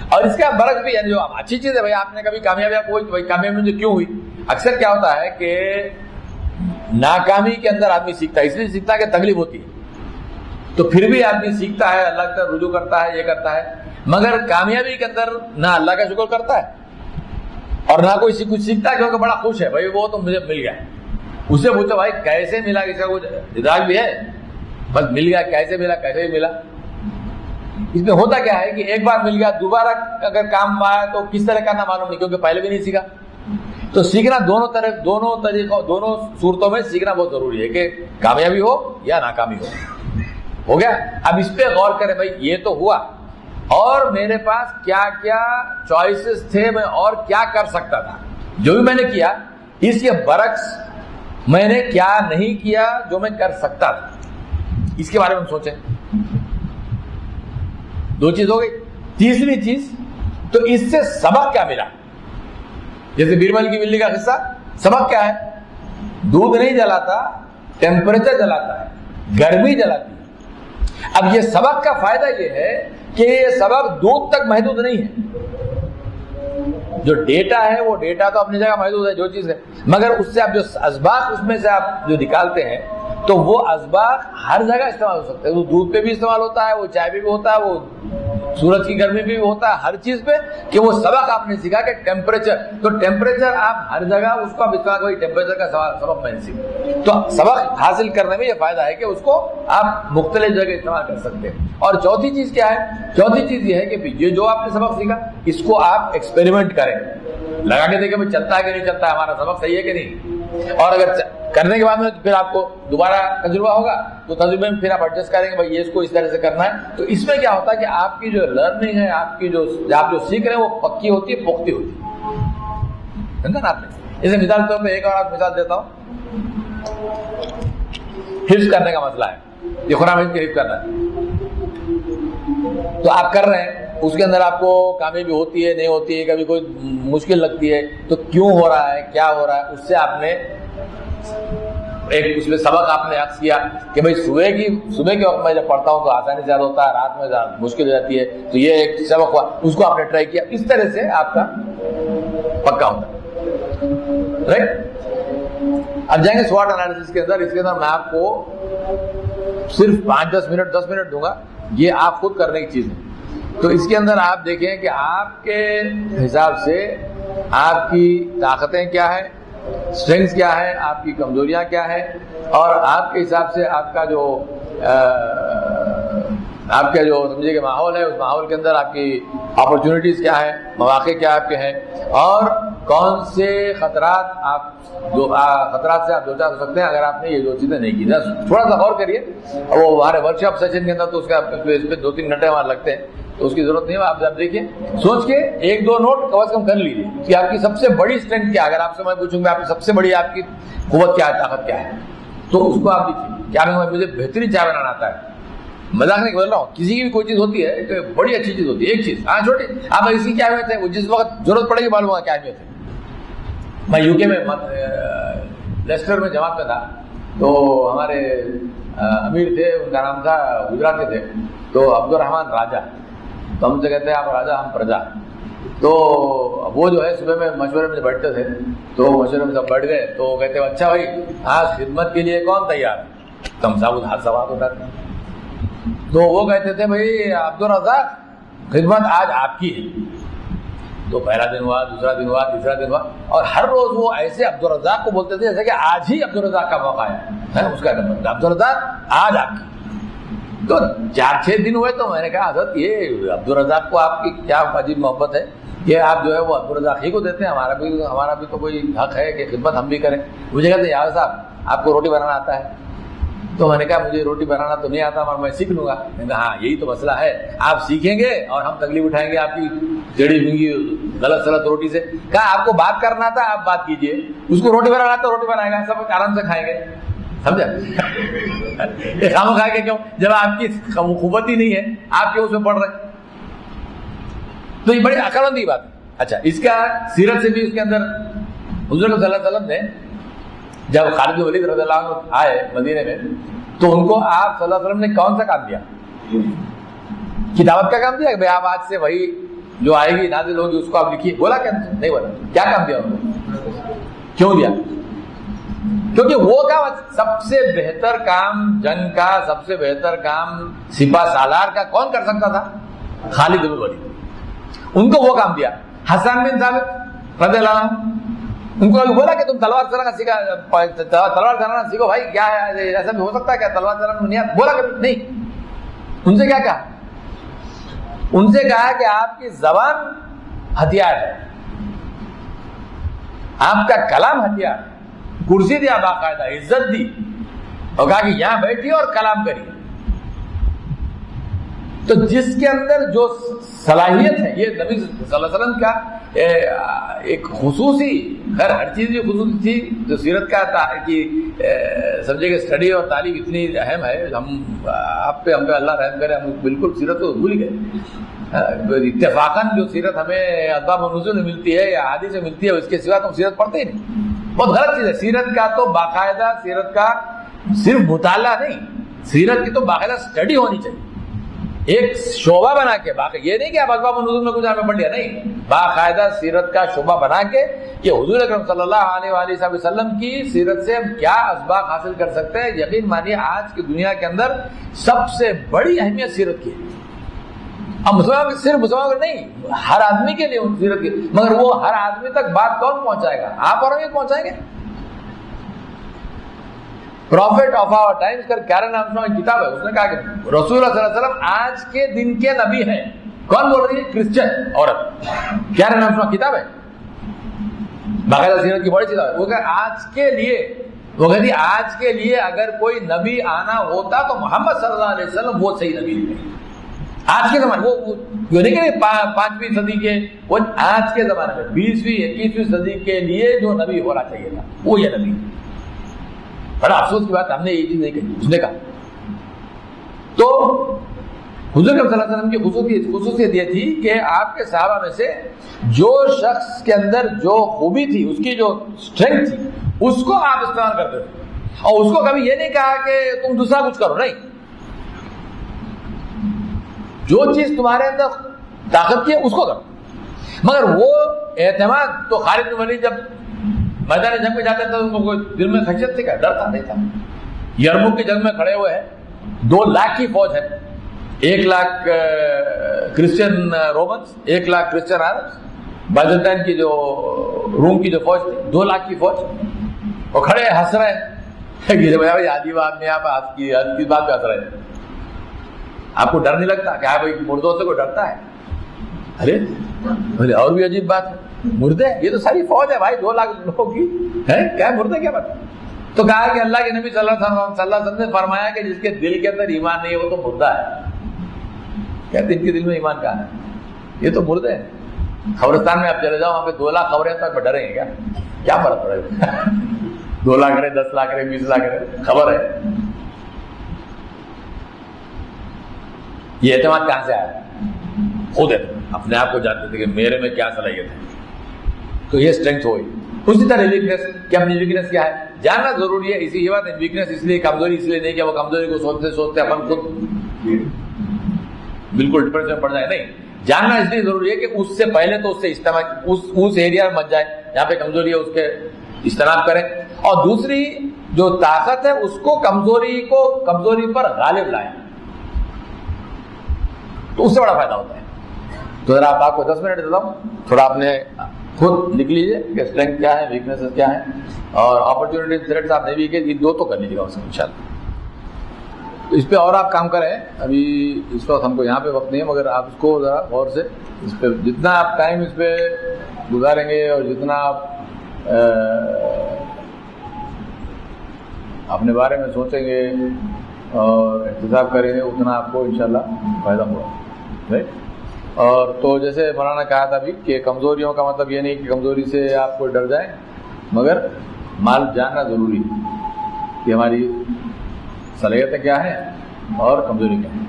اور اس کا برعکس بھی، یعنی جو اچھی چیز ہے، بھائی آپ نے کبھی کامیابی آپ ہوئی تو بھائی کامیابی مجھے کیوں ہوئی. اکثر کیا ہوتا ہے کہ ناکامی کے اندر آدمی سیکھتا ہے، اس لیے سیکھتا ہے کہ تکلیف ہوتی ہے، تو پھر بھی آدمی سیکھتا ہے، اللہ کی طرف رجوع کرتا ہے، یہ کرتا ہے. مگر کامیابی کے اندر نہ اللہ کا شکر کرتا ہے اور نہ کوئی کچھ سیکھتا ہے، کیونکہ بڑا خوش ہے، بھائی وہ تو مجھے مل گیا. اسے پوچھو بھائی کیسے ملا، اس کا کچھ ادراک بھی ہے؟ بس مل گیا، کیسے ملا، کیسے بھی ملا. اس میں ہوتا کیا ہے کہ ایک بار مل گیا، دوبارہ اگر کام آیا تو کس طرح کرنا معلوم نہیں، کیونکہ پہلے بھی نہیں سیکھا. تو سیکھنا دونوں طرف، دونوں طریقوں، دونوں صورتوں میں سیکھنا بہت ضروری ہے، کہ کامیابی ہو یا ناکامی ہو گیا. اب اس پہ غور کریں، بھائی یہ تو ہوا، اور میرے پاس کیا کیا چوائسز تھے، میں اور کیا کر سکتا تھا. جو بھی میں نے کیا اس کے برعکس میں نے کیا نہیں کیا جو میں کر سکتا تھا، اس کے بارے میں ہم سوچیں. 2 چیز ہو گئی. تیسری چیز، تو اس سے سبق کیا ملا؟ جیسے بیربل کی بلی کا قصہ، سبق کیا ہے؟ دودھ نہیں جلاتا، ٹیمپریچر جلاتا ہے، گرمی جلاتی ہے. اب یہ سبق کا فائدہ یہ ہے کہ یہ سبق دودھ تک محدود نہیں ہے. جو ڈیٹا ہے وہ ڈیٹا تو اپنی جگہ محدود ہے، جو چیز ہے، مگر اس سے آپ جو اسباق اس میں سے آپ جو نکالتے ہیں تو وہ اسباق ہر جگہ استعمال ہو سکتے ہیں. وہ دودھ پہ بھی استعمال ہوتا ہے، وہ چائے پہ بھی ہوتا ہے، وہ سورج کی گرمی بھی ہوتا ہے ہر چیز پہ کہ وہ سبق آپ نے سیکھا کہ ٹیمپریچر، تو ٹیمپریچر آپ ہر جگہ اس کو استعمال کوئی ٹیمپریچر کا سبق میں نے سیکھا، تو سبق حاصل کرنے میں یہ فائدہ ہے کہ اس کو آپ مختلف جگہ استعمال کر سکتے ہیں۔ اور چوتھی چیز کیا ہے؟ چوتھی چیز یہ ہے کہ یہ جو آپ نے سبق سیکھا اس کو آپ ایکسپیریمنٹ کریں، لگا کے دیکھیں بھائی چلتا ہے کہ نہیں چلتا ہے، ہمارا سبق صحیح ہے کہ نہیں، اور اگر کرنے کے بعد میں پھر آپ کو دوبارہ تجربہ ہوگا تو تجربے میں پھر آپ ایڈجسٹ کریں گے بھائی یہ اس کو اس طرح سے کرنا ہے۔ تو اس میں کیا ہوتا ہے کہ آپ کی جو لرننگ ہے، آپ کی آپ جو سیکھ رہے ہیں وہ پکی ہوتی ہے، پختہ ہوتی ہے، سمجھا نا آپ نے؟ اسے مثال کے طور پہ ایک اور آپ مثال دیتا ہوں، حفظ کرنے کا مسئلہ ہے، یہ قرآن مجید کے حفظ کرنا ہے، تو آپ کر رہے ہیں، اس کے اندر آپ کو کامیابی ہوتی ہے نہیں ہوتی ہے، کبھی کوئی مشکل لگتی ہے، تو کیوں ہو رہا ہے، کیا ہو رہا ہے، اس سے آپ نے ایک اس میں سبق آپ نے اخذ کیا کہ بھائی صبح کے وقت میں جب پڑھتا ہوں تو آسانی زیادہ ہوتا ہے، رات میں زیادہ مشکل ہو جاتی ہے، تو یہ ایک سبق ہوا، اس کو آپ نے ٹرائی کیا، اس طرح سے آپ کا پکا ہوتا ہے، رائٹ؟ اب جائیں گے سوٹ انالیسس کے اندر، اس کے اندر میں آپ کو صرف 5-10 منٹ دوں گا، یہ آپ خود کرنے کی چیز ہے۔ تو اس کے اندر آپ دیکھیں کہ آپ کے حساب سے آپ کی طاقتیں کیا ہے، اسٹرینگس کیا ہے، آپ کی کمزوریاں کیا ہے، اور آپ کے حساب سے آپ کا جو سمجھے کہ ماحول ہے، اس ماحول کے اندر آپ کی اپرچونٹیز کیا ہے، مواقع کیا آپ کے ہیں، اور کون سے خطرات سے آپ دو چار ہو سکتے ہیں اگر آپ نے یہ دو چیزیں نہیں کی۔ تھوڑا سا غور کریے، وہ ہمارے ورک شاپ سیشن کے اندر تو اس پہ 2-3 گھنٹے ہمارے لگتے ہیں، تو اس کی ضرورت نہیں ہے، آپ دیکھیے سوچ کے 1-2 نوٹ کم از کم کر لیجیے کہ آپ کی سب سے بڑی اسٹرینتھ کیا ہے۔ اگر آپ سے میں پوچھوں گا آپ کی سب سے بڑی آپ کی قوت کیا ہے، طاقت کیا ہے، تو اس کو آپ دیکھیے۔ کیا مجھے بہترین چائے بنانا آتا ہے، مذاق نہیں بول رہا ہوں، کسی کی بھی کوئی چیز ہوتی ہے تو بڑی اچھی چیز ہوتی ہے، ایک چیز چھوٹی، آپ اسی کیا اہمیت ہے، وہ جس وقت ضرورت پڑے گی معلوم ہوگا کیا اہمیت ہے۔ میں UK میں لیسٹر میں جماعت میں تھا، تو ہمارے امیر تھے، ان کا نام تھا، گجراتی تھے، تو عبدالرحمان راجہ، تو ہم سے کہتے ہیں آپ راجہ ہم پرجا، تو وہ جو ہے صبح میں مشورے میں بیٹھتے تھے، تو مشورے میں سب بیٹھ گئے، تو کہتے ہیں اچھا بھائی آج خدمت کے لیے کون تیار ہے، تم سب ہاتھ سوال اٹھاتے ہیں، تو وہ کہتے تھے بھائی عبدالرزاق خدمت آج آپ کی ہے، تو پہلا دن ہوا، دوسرا دن ہوا، تیسرا دن ہوا، اور ہر روز وہ ایسے عبدالرزاق کو بولتے تھے جیسے کہ آج ہی عبدالرزاق کا موقع ہے، اس کا نمبر عبدالرزاق آج آپ کی۔ تو 4-6 دن ہوئے تو میں نے کہا حضرت یہ عبدالرزاق کو آپ کی کیا عجیب محبت ہے کہ آپ جو ہے وہ عبدالرزاق ہی کو دیتے ہیں، ہمارا بھی تو کوئی حق ہے کہ خدمت ہم بھی کریں۔ مجھے کہتے ہیں یار صاحب آپ کو روٹی بنانا آتا ہے، تو میں نے کہا مجھے روٹی بنانا تو نہیں آتا مگر میں سیکھ لوں گا۔ میں نے کہا ہاں یہی تو مسئلہ ہے، آپ سیکھیں گے اور ہم تکلیف اٹھائیں گے آپ کی ٹیڑھی بھنگی غلط سلط روٹی سے۔ کہا آپ کو بات کرنا تھا آپ بات کیجئے، اس کو روٹی بنانا تو روٹی بنائے گا، سب آرام سے کھائیں گے، سمجھا؟ خامو کھا کے کیوں جب آپ کی خوبت ہی نہیں ہے، آپ کے اس میں پڑھ رہے ہیں، تو یہ بڑی عقل مندی بات ہے۔ اچھا اس کا سیرت سے بھی اس کے اندر حضور صلی اللہ علیہ وسلم نے جب خالد بن ولید رضی اللہ عنہ آئے مدینے میں تو ان کو آپ صلی اللہ علیہ وسلم نے کون سا کام دیا؟ کتابت کا کام دیا کہ بھائی آپ آج سے وہی جو آئے گی نازل ہوگی اس کو آپ لکھیے، بولا کہ نہیں بولا؟ کیا کام دیا ان کو؟ کیوں دیا؟ کیونکہ وہ کام سب سے بہتر کام جنگ کا، سب سے بہتر کام سپاہ سالار کا کون کر سکتا تھا؟ خالد بن ولید، ان کو وہ کام دیا۔ حسن بن ثابت رضی اللہ عنہ ان کو بولا کہ تم تلوار چلانا سیکھو بھائی، کیا ہے ایسا بھی ہو سکتا ہے کیا تلوار چلانا نہیں آتا؟ بولا کہ نہیں۔ ان سے کیا کہا؟ ان سے کہا کہ آپ کی زبان ہتھیار ہے، آپ کا کلام ہتھیار ہے، کرسی دیا باقاعدہ، عزت دی، اور کہا کہ یہاں بیٹھیے اور کلام کریے۔ تو جس کے اندر جو صلاحیت ہے، یہ نبی صلی اللہ علیہ وسلم کا ایک خصوصی، ہر چیز جو خصوصی تھی، جو سیرت کا سمجھے کہ اسٹڈی اور تعلیم اتنی اہم ہے، ہم پہ اللہ رحم کرے، ہم بالکل سیرت کو بھول گئے۔ اتفاقاً جو سیرت ہمیں اسباب النزول میں ملتی ہے یا حدیث سے ملتی ہے، اس کے سوا تو سیرت پڑھتے ہی نہیں، بہت غلط چیز ہے۔ سیرت کا تو باقاعدہ، سیرت کا صرف مطالعہ نہیں، سیرت کی تو باقاعدہ اسٹڈی ہونی چاہیے، ایک شعبہ بنا کے، باقی یہ نہیں کہ آپ اسباب النزول میں کچھ آپ نے پڑھ لیا، نہیں، باقاعدہ سیرت کا شعبہ بنا کے کہ حضور اکرم صلی اللہ علیہ وآلہ وسلم کی سیرت سے ہم کیا اسباق حاصل کر سکتے ہیں۔ یقین مانیے آج کی دنیا کے اندر سب سے بڑی اہمیت سیرت کی ہے، اب مسلمان صرف مسلمان نہیں، ہر آدمی کے لیے سیرت کی، مگر وہ ہر آدمی تک بات کون پہنچائے گا؟ آپ اور ہم پہنچائیں گے؟ پروفیٹ آف آور ٹائمز کر کیرن آرمسٹرانگ کی کتاب ہے، اس نے کہا کہ رسول اللہ صلی اللہ علیہ وسلم آج کے دن کے نبی ہیں. کون بول رہی ہے؟ کرسچن عورت. کیرن آرمسٹرانگ کتاب ہے، باقاعدہ سیرت کی بڑی کتاب ہے. وہ کہ آج کے لیے، وہ کہتی آج کے لیے اگر کوئی نبی آنا ہوتا تو محمد صلی اللہ علیہ وسلم وہ صحیح نبی ہے. آج کے زمانے وہ نہیں کہ 5ویں صدی کے، وہ آج کے زمانے میں 20ویں 21ویں صدی کے لیے جو نبی ہونا چاہیے تھا وہ یہ نبی. بڑا افسوس کی بات، ہم نے یہ چیز نہیں کہی، اس نے کہا. تو حضور صلی اللہ علیہ وسلم کی خصوصیت یہ تھی کہ آپ کے صحابہ میں سے جو شخص کے اندر جو خوبی تھی، اس کی جو اسٹرینتھ تھی، اس کو آپ استعمال کرتے تھے، اور اس کو کبھی یہ نہیں کہا کہ تم دوسرا کچھ کرو. نہیں، جو چیز تمہارے اندر طاقت کی ہے اس کو کرو. مگر وہ اعتماد تو خالد بن ولید جب میدان جنگ میں جاتے تھے ان کو دل میں خشیت تھی، کیا ڈر تھا؟ نہیں تھا. یرموک کی جنگ میں کھڑے ہوئے ہیں، 2 لاکھ کی فوج ہے، 1 lakh Christian Romans, 1 lakh Christian عربs، بائزنٹائن کی جو روم کی جو فوج تھی، 2 لاکھ کی فوج. وہ کھڑے ہنس رہے ہیں بھائی عجیب آدمی، آپ کس بات پہ ہنس رہے ہیں؟ آپ کو ڈر نہیں لگتا کہ بھائی مردوں سے کوئی ڈرتا ہے؟ ارے اور بھی عجیب بات ہے، مردے، یہ تو ساری فوج ہے بھائی 2 لاکھ لوگوں کی ہے، کیا مردے کیا بات؟ تو کہا کہ اللہ کے نبی صلی اللہ علیہ وسلم نے فرمایا کہ جس کے دل کے اندر ایمان نہیں ہے وہ تو مردہ ہے. کہتے ان کے دل میں ایمان کہاں ہے؟ یہ تو مردے ہیں. قبرستان میں آپ چلے جاؤ، وہاں پہ 2 لاکھ قبریں تک ڈریں گے کیا فرق پڑے گا؟ 2 لاکھ رہے، 10 لاکھ رہے، 20 لاکھ رہے، خبر ہے. یہ اعتماد کہاں سے آیا؟ خود اپنے آپ کو جانتے تھے کہ میرے میں کیا صلاحیت ہے، تو یہ اسٹرینتھ ہوئی. اسی طرح ویکنیس، کہ اپنی ویکنیس کیا ہے جاننا ضروری ہے. اسی یہ بات ہے، ویکنیس اس لیے کمزوری اس لیے نہیں کہ وہ کمزوری کو سوچتے سوچتے اپن خود بالکل ڈپریشن میں پڑ جائے. نہیں، جاننا اس لیے ضروری ہے کہ اس سے پہلے تو اس سے اجتماع اس ایریا میں مت جائے جہاں پہ کمزوری ہے، اس کے اجتناب کریں. اور دوسری جو طاقت ہے اس کو کمزوری پر غالب لائیں، تو اس سے بڑا فائدہ ہوتا ہے. تو ذرا آپ کو 10 منٹ دیتا ہوں، تھوڑا آپ نے خود لکھ لیجئے کہ اسٹرینتھ کیا ہے، ویکنیس کیا ہے، اور اپرچونیٹیز تھریٹس آپ نے بھی کہ یہ 2 تو کر لیجیے گا اس میں انشاءاللہ. تو اس پہ اور آپ کام کریں. ابھی اس وقت ہم کو یہاں پہ وقت نہیں ہے، مگر آپ اس کو ذرا غور سے اس پہ جتنا آپ ٹائم اس پہ گزاریں گے اور جتنا آپ اپنے بارے میں سوچیں گے اور احتساب کریں گے اتنا آپ کو انشاءاللہ فائدہ ہوگا. اور تو جیسے مولانا کہا تھا ابھی کہ کمزوریوں کا مطلب یہ نہیں کہ کمزوری سے آپ کو ڈر جائیں، مگر مال جاننا ضروری ہے کہ ہماری صلاحیتیں کیا ہیں اور کمزوری کیا ہے.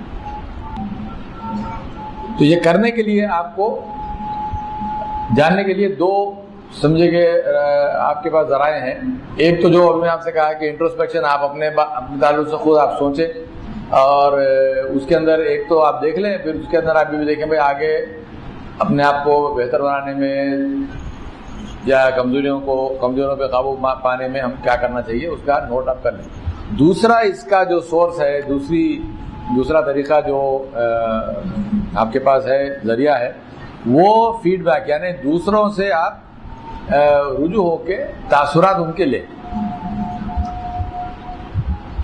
تو یہ کرنے کے لیے آپ کو جاننے کے لیے 2 سمجھے کہ آپ کے پاس ذرائع ہیں. ایک تو جو ابھی میں آپ سے کہا کہ انٹروسپیکشن، آپ اپنے تعلق سے خود آپ سوچیں، اور اس کے اندر ایک تو آپ دیکھ لیں، پھر اس کے اندر آپ بھی دیکھیں بھائی آگے اپنے آپ کو بہتر بنانے میں یا کمزوریوں پہ قابو پانے میں ہم کیا کرنا چاہیے، اس کا نوٹ آپ کر لیں. دوسرا اس کا جو سورس ہے، دوسرا طریقہ جو آپ کے پاس ہے، ذریعہ ہے، وہ فیڈ بیک، یعنی دوسروں سے آپ رجوع ہو کے تاثرات ان کے لیں.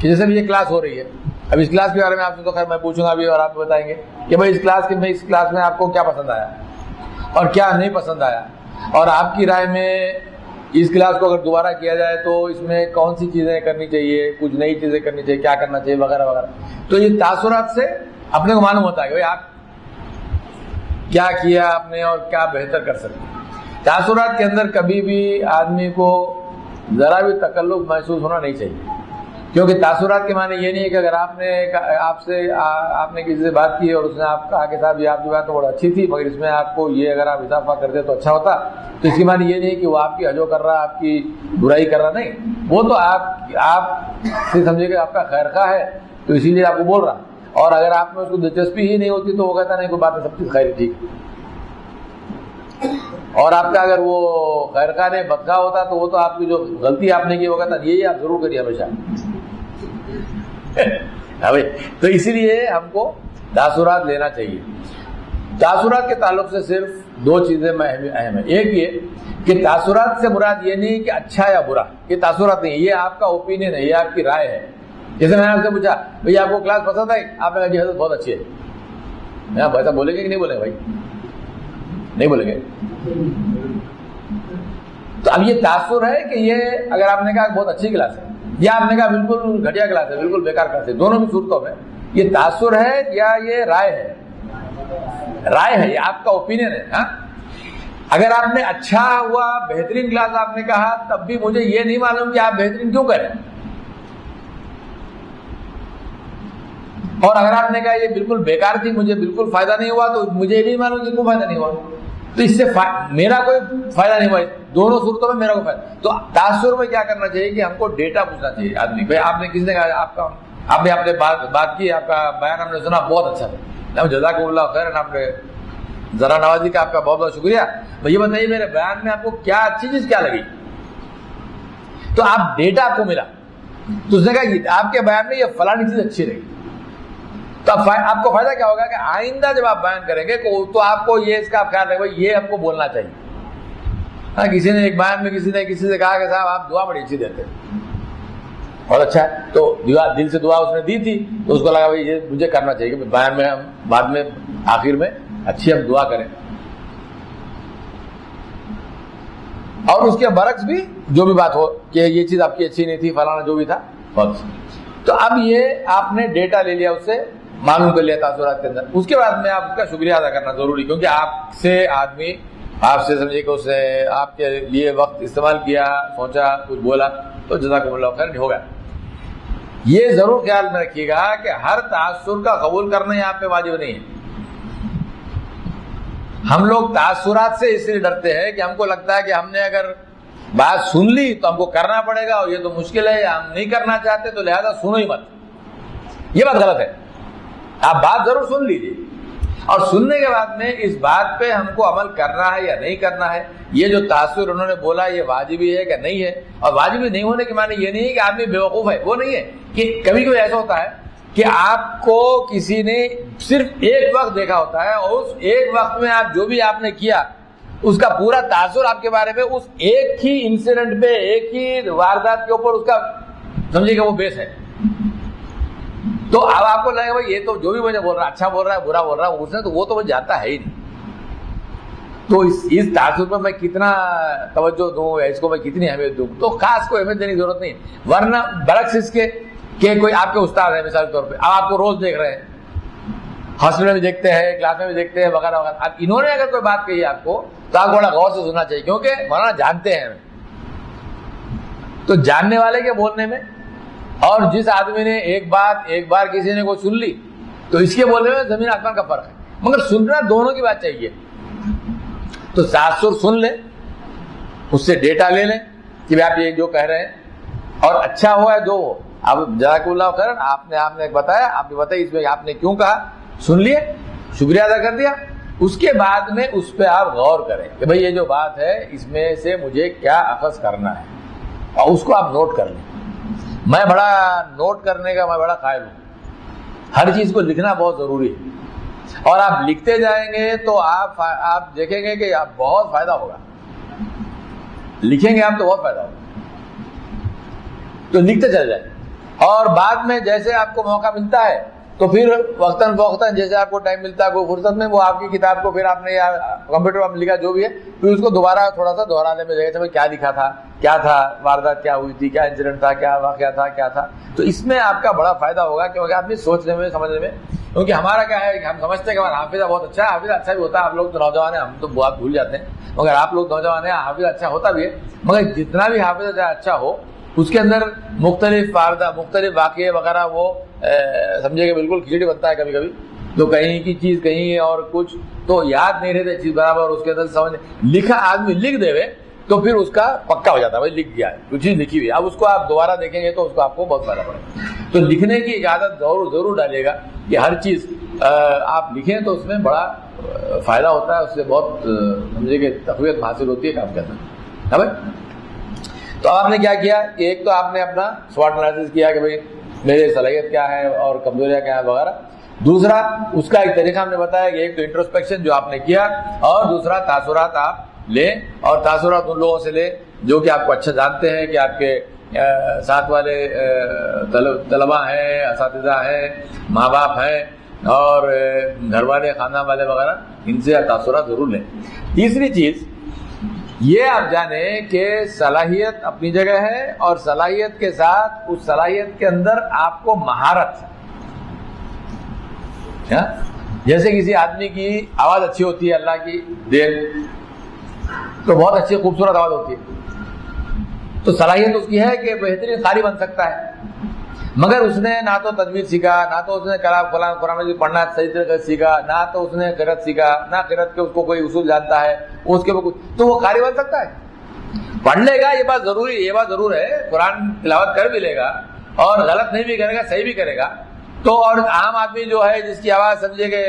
کہ جیسے بھی یہ کلاس ہو رہی ہے، اب اس کلاس کے بارے میں آپ سے تو خیر میں پوچھوں گا ابھی، اور آپ بتائیں گے کہ بھائی اس کلاس میں آپ کو کیا پسند آیا اور کیا نہیں پسند آیا، اور آپ کی رائے میں اس کلاس کو اگر دوبارہ کیا جائے تو اس میں کون سی چیزیں کرنی چاہیے، کچھ نئی چیزیں کرنی چاہیے، کیا کرنا چاہیے، وغیرہ وغیرہ. تو یہ تاثرات سے اپنے کو معلوم ہوتا ہے کہ بھائی آپ کیا کیا آپ نے اور کیا بہتر کر سکتے. تاثرات کے اندر کبھی بھی آدمی کو ذرا بھی تکلف محسوس ہونا نہیں چاہیے، کیونکہ تاثرات کے معنی یہ نہیں ہے کہ اگر آپ نے کسی سے بات کی اور اس نے آپ کہا کہ صاحب یہ آپ کی بات تو بڑا اچھی تھی مگر اس میں آپ کو یہ اگر آپ اضافہ کرتے تو اچھا ہوتا، تو اس کی معنی یہ نہیں ہے کہ وہ آپ کی حجو کر رہا، آپ کی برائی کر رہا. نہیں، وہ تو آپ سے سمجھے کہ آپ کا خیر خواہ ہے تو اسی لیے آپ کو بول رہا. اور اگر آپ میں اس کو دلچسپی ہی نہیں ہوتی تو وہ کہتا نہیں کوئی بات ہے، سب چیز خیر ٹھیک. اور آپ کا اگر وہ خیر خواہ نے بدخواہ ہوتا تو وہ تو آپ کی جو غلطی آپ نے کی وہ کہتا یہی آپ ضرور کریے ہمیشہ. تو اسی لیے ہم کو تاثرات لینا چاہیے. تاثرات کے تعلق سے صرف دو چیزیں اہم ہیں. ایک یہ کہ تاثرات سے مراد یہ نہیں کہ اچھا یا برا، یہ تاثرات نہیں، یہ آپ کا اوپینین ہے، یہ آپ کی رائے ہے. جیسے میں نے آپ سے پوچھا بھائی آپ کو کلاس پسند آئی، آپ نے کہا جی حضرت بہت اچھی ہے. آپ ایسا بولیں گے کہ نہیں بولیں گے بھائی؟ نہیں بولیں گے. تو اب یہ تاثر ہے کہ یہ اگر آپ نے کہا بہت اچھی کلاس ہے یا آپ نے کہا بالکل گھٹیا کلاس ہے، بالکل بیکار کلاس ہے، دونوں بھی صورتوں میں یہ تاثر ہے یا یہ رائے ہے؟ رائے ہے، یہ آپ کا اوپینین ہے. ہاں اگر آپ نے اچھا ہوا بہترین کلاس آپ نے کہا، تب بھی مجھے یہ نہیں معلوم کہ آپ بہترین کیوں کریں. اور اگر آپ نے کہا یہ بالکل بیکار تھی، مجھے بالکل فائدہ نہیں ہوا، تو مجھے یہ بھی معلوم کہ کیوں فائدہ نہیں ہوا. تو اس سے میرا کوئی فائدہ نہیں ہوا، دونوں صورتوں میں میرا کوئی فائدہ. تو تاثر میں کیا کرنا چاہیے کہ ہم کو ڈیٹا پوچھنا چاہیے آدمی. بھائی آپ نے کسی نے کہا آپ نے اپنے بات کی، آپ کا بیان ہم نے سنا بہت اچھا تھا، جزاک اللہ خیر، آپ نے ذرا نوازی کا آپ کا بہت بہت شکریہ. یہ بتائیے میرے بیان میں آپ کو کیا اچھی چیز کیا لگی؟ تو آپ ڈیٹا آپ کو ملا، تو اس نے کہا آپ کے بیان میں یہ فلانی چیز اچھی رہی. تو آپ کو فائدہ کیا ہوگا کہ آئندہ جب آپ بیان کریں گے تو آپ کو یہ اس کا خیال رکھے یہ ہم کو بولنا چاہیے. ہاں کسی نے ایک بیان میں کسی سے کہا کہ صاحب آپ دعا بڑی اچھی دیتے بہت اچھا ہے، تو دل سے دعا اس نے دی تھی، تو اس کو لگا بھائی یہ مجھے کرنا چاہیے کہ بیان میں ہم بعد میں آخر میں اچھی ہم دعا کریں. اور اس کے برعکس بھی جو بھی بات ہو کہ یہ چیز آپ کی اچھی نہیں تھی، فلانا جو بھی تھا بہت. تو اب یہ آپ نے ڈیٹا لے لیا، اس سے معلوم کر لیا تاثرات کے اندر. اس کے بعد میں آپ کا شکریہ ادا کرنا ضروری، کیونکہ آپ سے آدمی آپ سے سمجھے کہ اس نے آپ کے لیے وقت استعمال کیا، سوچا، کچھ بولا، تو جزاکم اللہ خیر ہوگا. یہ ضرور خیال میں رکھیے گا کہ ہر تاثر کا قبول کرنا یہاں پہ واجب نہیں ہے. ہم لوگ تاثرات سے اس لیے ڈرتے ہیں کہ ہم کو لگتا ہے کہ ہم نے اگر بات سن لی تو ہم کو کرنا پڑے گا، اور یہ تو مشکل ہے، ہم نہیں کرنا چاہتے تو لہذا سنو ہی مت. یہ بات غلط ہے. آپ بات ضرور سن لیجیے، اور سننے کے بعد میں اس بات پہ ہم کو عمل کرنا ہے یا نہیں کرنا ہے. یہ جو تاثر انہوں نے بولا یہ واجبی ہے کہ نہیں ہے. اور واجبی نہیں ہونے کے معنی یہ نہیں ہے کہ آدمی بیوقوف ہے، وہ نہیں ہے. کہ کبھی کبھی ایسا ہوتا ہے کہ آپ کو کسی نے صرف ایک وقت دیکھا ہوتا ہے، اور اس ایک وقت میں آپ جو بھی آپ نے کیا اس کا پورا تاثر آپ کے بارے میں اس ایک ہی انسیڈنٹ پہ، ایک ہی واردات کے اوپر اس کا سمجھے کہ وہ بیس ہے. تو اب آپ کو لگے بھائی یہ تو جو بھی مجھے بول رہا ہے، اچھا بول رہا ہے، برا بول رہا ہے اس نے، تو وہ تو مجھے جانتا ہے ہی نہیں. تو اس تاثر پر میں کتنا توجہ دوں، اس کو میں کتنی اہمیت دوں، تو خاص کوئی اہمیت دینے کی ضرورت نہیں. ورنہ برعکس اس کے کہ کوئی آپ کے استاد ہے مثال کے طور پہ، اب آپ کو روز دیکھ رہے ہیں، ہاسپٹل میں دیکھتے ہیں، کلاس میں بھی دیکھتے ہیں، وغیرہ وغیرہ. اب انہوں نے اگر کوئی بات کہی آپ کو تو آپ کو بڑا غور سے سننا چاہیے، کیونکہ مولانا جانتے ہیں ہمیں. تو جاننے والے کے بولنے میں اور جس آدمی نے ایک بار کسی نے کوئی سن لی، تو اس کے بولنے میں زمین آسمان کا فرق ہے. مگر سننا دونوں کی بات چاہیے. تو تاثر سن لیں، اس سے ڈیٹا لے لیں کہ آپ یہ جو کہہ رہے ہیں، اور اچھا ہوا ہے جو ہو. اب جزاک اللہ خیر، آپ نے بتایا، آپ نے بتایا اس میں آپ نے کیوں کہا، سن لیے، شکریہ ادا کر دیا. اس کے بعد میں اس پہ آپ غور کریں کہ بھئی یہ جو بات ہے اس میں سے مجھے کیا اخذ کرنا ہے، اور اس کو آپ نوٹ کر لیں. میں بڑا نوٹ کرنے کا میں بڑا قائل ہوں. ہر چیز کو لکھنا بہت ضروری ہے، اور آپ لکھتے جائیں گے تو آپ دیکھیں گے کہ آپ بہت فائدہ ہوگا. لکھیں گے آپ تو بہت فائدہ ہوگا. تو لکھتے چلے جائیں، اور بعد میں جیسے آپ کو موقع ملتا ہے تو پھر وقتاً فوقتاً جیسے آپ کو ٹائم ملتا ہے کوئی فرصت میں، وہ آپ کی کتاب کو پھر آپ نے یا کمپیوٹر پر لکھا جو بھی ہے، پھر اس کو دوبارہ تھوڑا سا دہرانے میں دیکھیں کہ کیا لکھا تھا، کیا تھا، واردات کیا ہوئی تھی، کیا انسیڈنٹ تھا، کیا واقعہ تھا، کیا تھا. تو اس میں آپ کا بڑا فائدہ ہوگا، کیونکہ آدمی سوچنے میں، سمجھنے میں. کیونکہ ہمارا کیا ہے کہ ہم سمجھتے ہیں کہ ہمارا حافظہ بہت اچھا ہے، حافظہ اچھا بھی ہوتا ہے. آپ لوگ تو نوجوان ہیں، ہم تو بہت بھول جاتے ہیں، مگر آپ لوگ نوجوان ہیں، حافظہ اچھا ہوتا بھی ہے. مگر جتنا بھی حافظہ اچھا ہو، اس کے اندر مختلف واقعے وغیرہ وہ سمجھے کہ بالکل کھچڑی بنتا ہے کبھی کبھی. تو کہیں کی چیز کہیں اور کچھ تو یاد نہیں رہتے چیز برابر. اس کے اندر سمجھ لکھا آدمی لکھ دے تو پھر اس کا پکا ہو جاتا ہے، بھائی لکھ گیا ہے، کچھ چیز لکھی ہوئی ہے. اب اس کو آپ دوبارہ دیکھیں گے تو اس کو آپ کو بہت فائدہ پڑے گا. تو لکھنے کی اجازت ضرور ڈالیے گا کہ ہر چیز آپ لکھیں تو اس میں بڑا فائدہ ہوتا ہے. اس سے بہت سمجھے کہ تقویت حاصل ہوتی ہے کام کرنا. تو آپ نے کیا کیا کہ ایک تو آپ نے اپنا SWOT انالیسس کیا کہ بھائی میری صلاحیت کیا ہے اور کمزوریاں کیا ہے وغیرہ. دوسرا اس کا ایک طریقہ ہم نے بتایا کہ ایک تو انٹروسپیکشن جو آپ نے کیا، اور دوسرا تاثرات آپ لیں، اور تاثرات ان لوگوں سے لیں جو کہ آپ کو اچھا جانتے ہیں، کہ آپ کے ساتھ والے طلباء ہیں، اساتذہ ہیں، ماں باپ ہیں، اور گھر والے، خانہ والے وغیرہ، ان سے تاثرات ضرور لیں۔ تیسری چیز یہ آپ جانیں کہ صلاحیت اپنی جگہ ہے، اور صلاحیت کے ساتھ اس صلاحیت کے اندر آپ کو مہارت ہے۔ جیسے کسی آدمی کی آواز اچھی ہوتی ہے، اللہ کی دین، تو بہت اچھی خوبصورت آواز ہوتی ہے، تو صلاحیت اس کی ہے کہ بہترین قاری بن سکتا ہے، مگر اس نے نہ تو تجوید سیکھا، نہ تو اس نے قرآن مجید پڑھنا صحیح طریقے سے سیکھا، نہ تو اس نے قرأت سیکھا، نہ قرأت کے اس کو کوئی اصول جانتا ہے اس کے تو وہ قاری بن سکتا ہے؟ پڑھ لے گا، یہ بات ضرور ہے، قرآن تلاوت کر بھی لے گا، اور غلط نہیں بھی کرے گا، صحیح بھی کرے گا، تو اور عام آدمی جو ہے جس کی آواز سمجھے کہ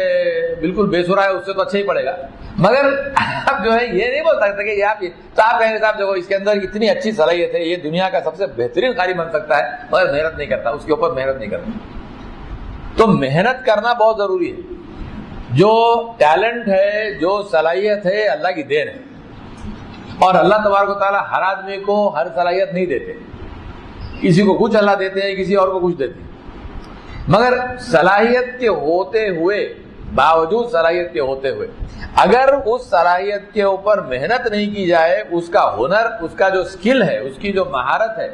بالکل بے سرا ہے، اس سے تو اچھا ہی پڑے گا، مگر آپ جو ہے یہ نہیں بول سکتے کہ یہ آپ تو آپ کہیں گے صاحب دیکھو اس کے اندر اتنی اچھی صلاحیت ہے، یہ دنیا کا سب سے بہترین قاری بن سکتا ہے، مگر محنت نہیں کرتا، اس کے اوپر محنت نہیں کرتا۔ تو محنت کرنا بہت ضروری ہے۔ جو ٹیلنٹ ہے، جو صلاحیت ہے، اللہ کی دین ہے، اور اللہ تبارک و تعالیٰ ہر آدمی کو ہر صلاحیت نہیں دیتے، کسی کو کچھ اللہ دیتے ہیں، کسی اور کو کچھ دیتے ہیں، مگر صلاحیت کے ہوتے ہوئے، باوجود صلاحیت کے ہوتے ہوئے، اگر اس صلاحیت کے اوپر محنت نہیں کی جائے، اس کا ہنر، اس کا جو سکل ہے، اس کی جو مہارت ہے،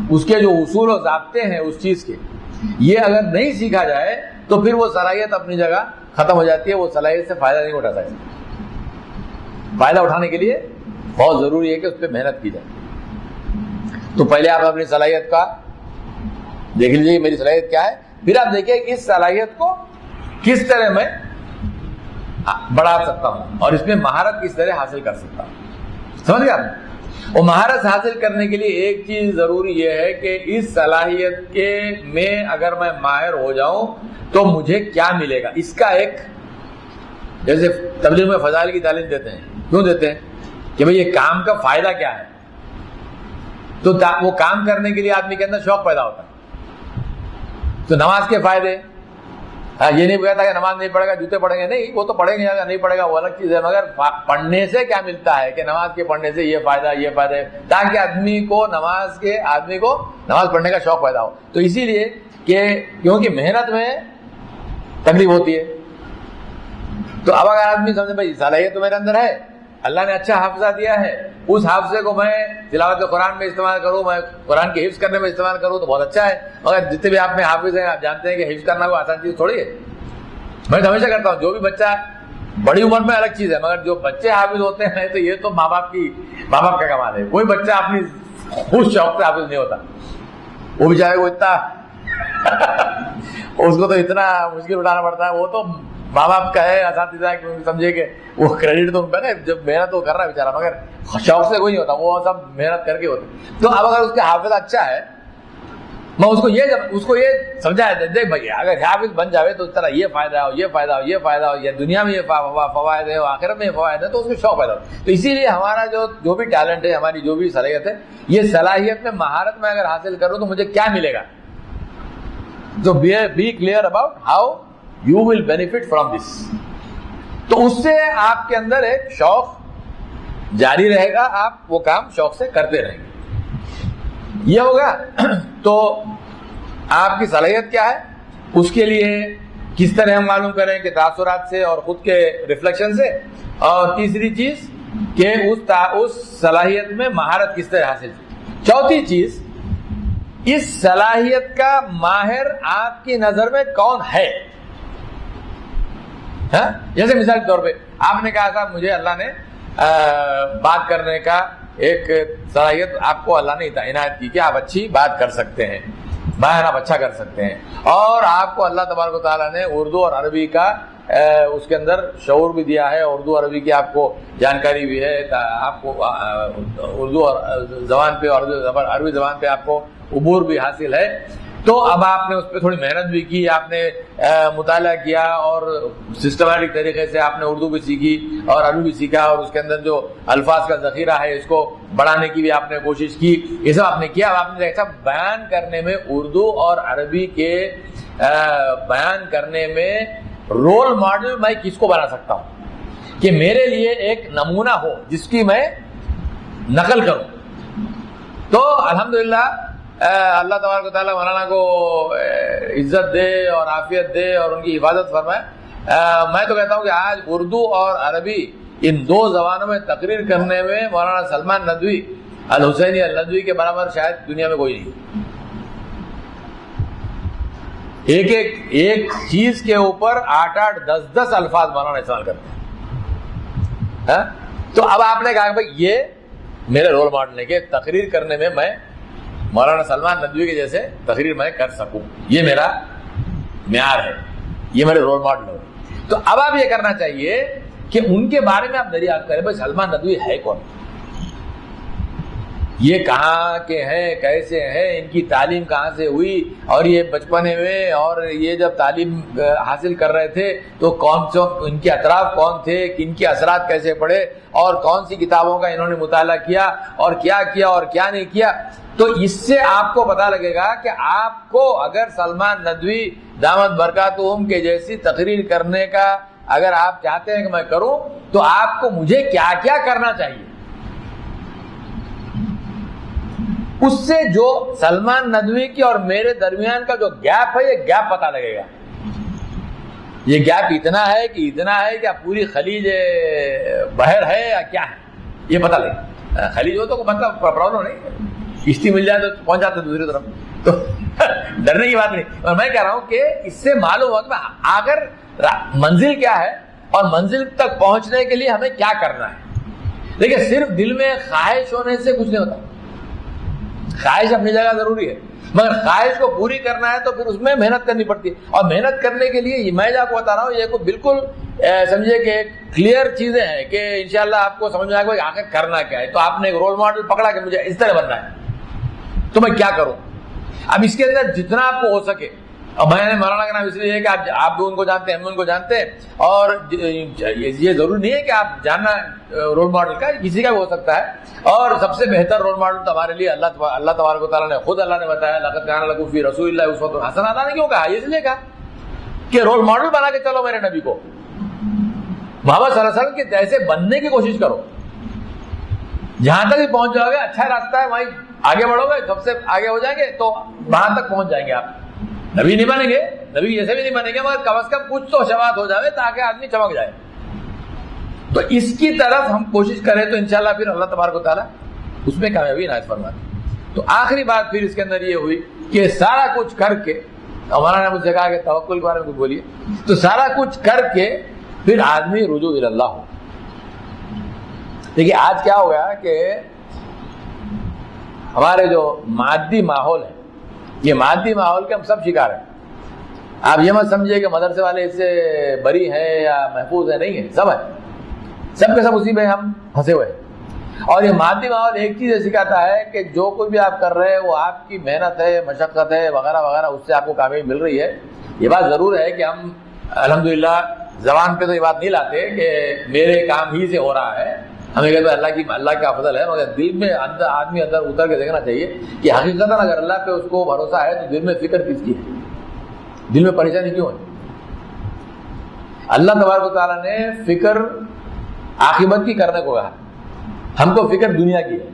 اس کے جو اصول و ضابطے ہیں اس چیز کے، یہ اگر نہیں سیکھا جائے تو پھر وہ صلاحیت اپنی جگہ ختم ہو جاتی ہے، وہ صلاحیت سے فائدہ نہیں اٹھا سکتے۔ فائدہ اٹھانے کے لیے بہت ضروری ہے کہ اس پہ محنت کی جائے۔ تو پہلے آپ اپنی صلاحیت کا دیکھ لیجیے، میری صلاحیت کیا ہے، پھر آپ دیکھیں اس صلاحیت کو کس طرح میں بڑھا سکتا ہوں، اور اس میں مہارت کس طرح حاصل کر سکتا ہوں۔ سمجھ گئے آپ؟ اور مہارت حاصل کرنے کے لیے ایک چیز ضروری یہ ہے کہ اس صلاحیت کے میں اگر میں ماہر ہو جاؤں تو مجھے کیا ملے گا، اس کا ایک، جیسے تبلیغ میں فضائل کی تعلیم دیتے ہیں، کیوں دیتے ہیں کہ بھئی یہ کام کا فائدہ کیا ہے، تو وہ کام کرنے کے لیے آدمی کے اندر شوق پیدا ہوتا ہے۔ تو نماز کے فائدے، یہ نہیں کہتا کہ نماز نہیں پڑھے گا جوتے پڑھیں گے، نہیں، وہ تو پڑھیں گے، نہیں پڑھے گا وہ الگ چیز ہے، مگر پڑھنے سے کیا ملتا ہے کہ نماز کے پڑھنے سے یہ فائدہ ہے، تاکہ آدمی کو نماز پڑھنے کا شوق پیدا ہو۔ تو اسی لیے کہ کیونکہ محنت میں تکلیف ہوتی ہے، تو اب اگر آدمی سمجھے بھائی صلاحیت تو میرے اندر ہے، اللہ نے اچھا حافظہ دیا ہے، اس حافظے کو میں تلاوت قرآن میں استعمال کروں، میں قرآن کے حفظ کرنے میں استعمال کروں تو بہت اچھا ہے، مگر جتنے بھی آپ میں حافظ ہیں آپ جانتے ہیں کہ حفظ کرنا کوئی آسان چیز تھوڑی ہے۔ میں ہمیشہ کرتا ہوں، جو بھی بچہ بڑی عمر میں الگ چیز ہے، مگر جو بچے حافظ ہوتے ہیں تو یہ تو ماں باپ کا کمال ہے۔ کوئی بچہ اپنی خود شوق سے حافظ نہیں ہوتا، وہ بیچارے کو اتنا اس کو تو اتنا مشکل اٹھانا پڑتا ہے، وہ تو ماں باپ کا ہے، اساتذہ سمجھے کہ وہ کریڈٹ تو ان پہ نا، جب محنت وہ کر رہا ہے بیچارہ، مگر شوق سے کوئی نہیں ہوتا، وہ سب محنت کر کے ہوتے۔ تو اب اگر اس کا حافظ اچھا ہے، میں اس کو یہ سمجھایا، دیکھ بھائی اگر حافظ بن جاوے تو اس طرح یہ فائدہ ہو، یہ فائدہ ہو، یہ فائدہ ہو، یا دنیا میں یہ فوائد ہے، آخرت میں یہ فوائد ہے، تو اس کو شوق پیدا ہو۔ تو اسی لیے ہمارا جو بھی ٹیلنٹ ہے، ہماری جو بھی صلاحیت ہے، یہ صلاحیت میں مہارت میں اگر حاصل کروں تو مجھے کیا ملے گا، تو be clear about how you will benefit from this. تو اس سے آپ کے اندر ایک شوق جاری رہے گا، آپ وہ کام شوق سے کرتے رہیں گے۔ یہ ہوگا تو آپ کی صلاحیت کیا ہے، اس کے لیے کس طرح ہم معلوم کریں کہ تاثرات سے اور خود کے ریفلیکشن سے، اور تیسری چیز کہ اس صلاحیت میں مہارت کس طرح حاصل کی۔ چوتھی چیز، اس صلاحیت کا ماہر آپ کی نظر میں کون ہے۔ جیسے مثال کے طور پہ آپ نے کہا تھا مجھے اللہ نے بات کرنے کا ایک صلاحیت آپ کو اللہ نے عنایت کی کہ آپ اچھی بات کر سکتے ہیں، بیان آپ اچھا کر سکتے ہیں، اور آپ کو اللہ تبارک و تعالیٰ نے اردو اور عربی کا اس کے اندر شعور بھی دیا ہے، اردو عربی کی آپ کو جانکاری بھی ہے، آپ کو اردو اور زبان پہ اور عربی زبان پہ آپ کو عبور بھی حاصل ہے۔ تو اب آپ نے اس پہ تھوڑی محنت بھی کی، آپ نے مطالعہ کیا، اور سسٹمیٹک طریقے سے آپ نے اردو بھی سیکھی اور عربی بھی سیکھا، اور اس کے اندر جو الفاظ کا ذخیرہ ہے اس کو بڑھانے کی بھی آپ نے کوشش کی، یہ سب آپ نے کیا۔ آپ نے دیکھا بیان کرنے میں اردو اور عربی کے بیان کرنے میں رول ماڈل میں کس کو بنا سکتا ہوں کہ میرے لیے ایک نمونہ ہو جس کی میں نقل کروں. تو الحمدللہ اللہ تبارک و تعالیٰ مولانا کو عزت دے اور عافیت دے اور ان کی حفاظت فرمائے. میں تو کہتا ہوں کہ آج اردو اور عربی ان دو زبانوں میں تقریر کرنے میں مولانا سلمان ندوی الحسینی الندوی کے برابر شاید دنیا میں کوئی نہیں. ایک چیز کے اوپر 8-8 10-10 الفاظ مولانا استعمال کرتے ہیں. تو اب آپ نے کہا کہ بھائی یہ میرے رول ماڈل ہے کہ تقریر کرنے میں میں مولانا سلمان ندوی کے جیسے تقریر میں کر سکوں, یہ میرا معیار ہے, یہ میرے رول ماڈل ہے. تو اب آپ یہ کرنا چاہیے کہ ان کے بارے میں آپ دریافت کریں بھائی سلمان ندوی ہے کون, یہ کہاں کے ہیں, کیسے ہیں, ان کی تعلیم کہاں سے ہوئی, اور یہ بچپنے میں اور یہ جب تعلیم حاصل کر رہے تھے تو کون سے ان کے اطراف کون تھے, ان کے اثرات کیسے پڑے, اور کون سی کتابوں کا انہوں نے مطالعہ کیا اور کیا نہیں کیا. تو اس سے آپ کو پتا لگے گا کہ آپ کو اگر سلمان ندوی دامت برکاتہم کے جیسی تقریر کرنے کا اگر آپ چاہتے ہیں کہ میں کروں تو آپ کو مجھے کیا کیا کرنا چاہیے. اس سے جو سلمان ندوی کی اور میرے درمیان کا جو گیپ ہے یہ گیپ پتا لگے گا. یہ گیپ اتنا ہے کہ پوری خلیج بحر ہے یا کیا ہے یہ پتا لگے. خلیج ہو تو مطلب پرابلم نہیں, کشتی مل جائے تو پہنچ جاتے دوسری طرف, تو ڈرنے کی بات نہیں. اور میں کہہ رہا ہوں کہ اس سے معلوم ہو کہ اگر منزل کیا ہے اور منزل تک پہنچنے کے لیے ہمیں کیا کرنا ہے. لیکن صرف دل میں خواہش ہونے سے کچھ نہیں ہوتا. خواہش اپنی جگہ ضروری ہے, مگر خواہش کو پوری کرنا ہے تو پھر اس میں محنت کرنی پڑتی ہے. اور محنت کرنے کے لیے میں جو آپ کو بتا رہا ہوں یہ کوئی بالکل سمجھے کہ کلیئر چیزیں ہیں کہ انشاءاللہ آپ کو سمجھ میں آئے گا کہ آخر کرنا کیا ہے. تو آپ نے ایک رول ماڈل پکڑا کہ مجھے اس طرح بننا ہے تو میں کیا کروں. اب اس کے اندر جتنا آپ کو ہو سکے, اور میں نے مولانا کا نام اس لیے ہے کہ آپ بھی ان کو جانتے ہیں, ہم ان کو جانتے ہیں, اور یہ ضروری نہیں ہے کہ آپ جاننا رول ماڈل کا کسی کا بھی ہو سکتا ہے. اور سب سے بہتر رول ماڈل تو ہمارے لیے اللہ تبارک و تعالیٰ نے خود اللہ نے بتایا لقد کان لکم فی رسول اللہ اسوۃ حسنہ. اللہ نے کیوں کہا, اس لیے کہا کہ رول ماڈل بنا کے چلو میرے نبی کو, محمد صلی اللہ علیہ وسلم کے جیسے بننے کی کوشش کرو. جہاں تک بھی پہنچ جاؤ گے اچھا راستہ ہے, وہیں آگے بڑھو گے, سب سے آگے ہو جائیں گے تو وہاں تک پہنچ جائیں گے. آپ نبی نہیں بنیں گے, نبی جیسے بھی نہیں بنیں گے, مگر کم از کم کچھ تو شباہت ہو جائے تاکہ آدمی چمک جائے. تو اس کی طرف ہم کوشش کریں تو انشاءاللہ پھر اللہ تبارک و تعالیٰ اس میں کامیابی عنایت فرماتے. تو آخری بات پھر اس کے اندر یہ ہوئی کہ سارا کچھ کر کے, ہمارا نے مجھ سے کہا کہ توکل کے بارے میں کچھ بولیے, تو سارا کچھ کر کے پھر آدمی رجوع الی اللہ ہو. دیکھیے آج کیا ہو گیا کہ ہمارے جو مادی ماحول ہے, یہ مادی ماحول کے ہم سب شکار ہیں. آپ یہ مت سمجھیے کہ مدرسے والے اس سے بری ہیں یا محفوظ ہیں, نہیں ہے, سب ہے, سب کے سب اسی میں ہم پھنسے ہوئے ہیں. اور یہ مادی ماحول ایک چیز سکھاتا ہے کہ جو کچھ بھی آپ کر رہے ہیں وہ آپ کی محنت ہے, مشقت ہے, وغیرہ وغیرہ, اس سے آپ کو کامیابی مل رہی ہے. یہ بات ضرور ہے کہ ہم الحمدللہ زبان پہ تو یہ بات نہیں لاتے کہ میرے کام ہی سے ہو رہا ہے, ہمیں کہتے ہیں اللہ کا فضل ہے, مگر دل میں آدمی اندر اتر کے دیکھنا چاہیے کہ حقیقت اگر اللہ پہ اس کو بھروسہ ہے تو دل میں فکر کس کی ہے, دل میں پریشانی کیوں ہے. اللہ تبارک و تعالیٰ نے فکر عاقبت کی کرنے کو کہا, ہم کو فکر دنیا کی ہے.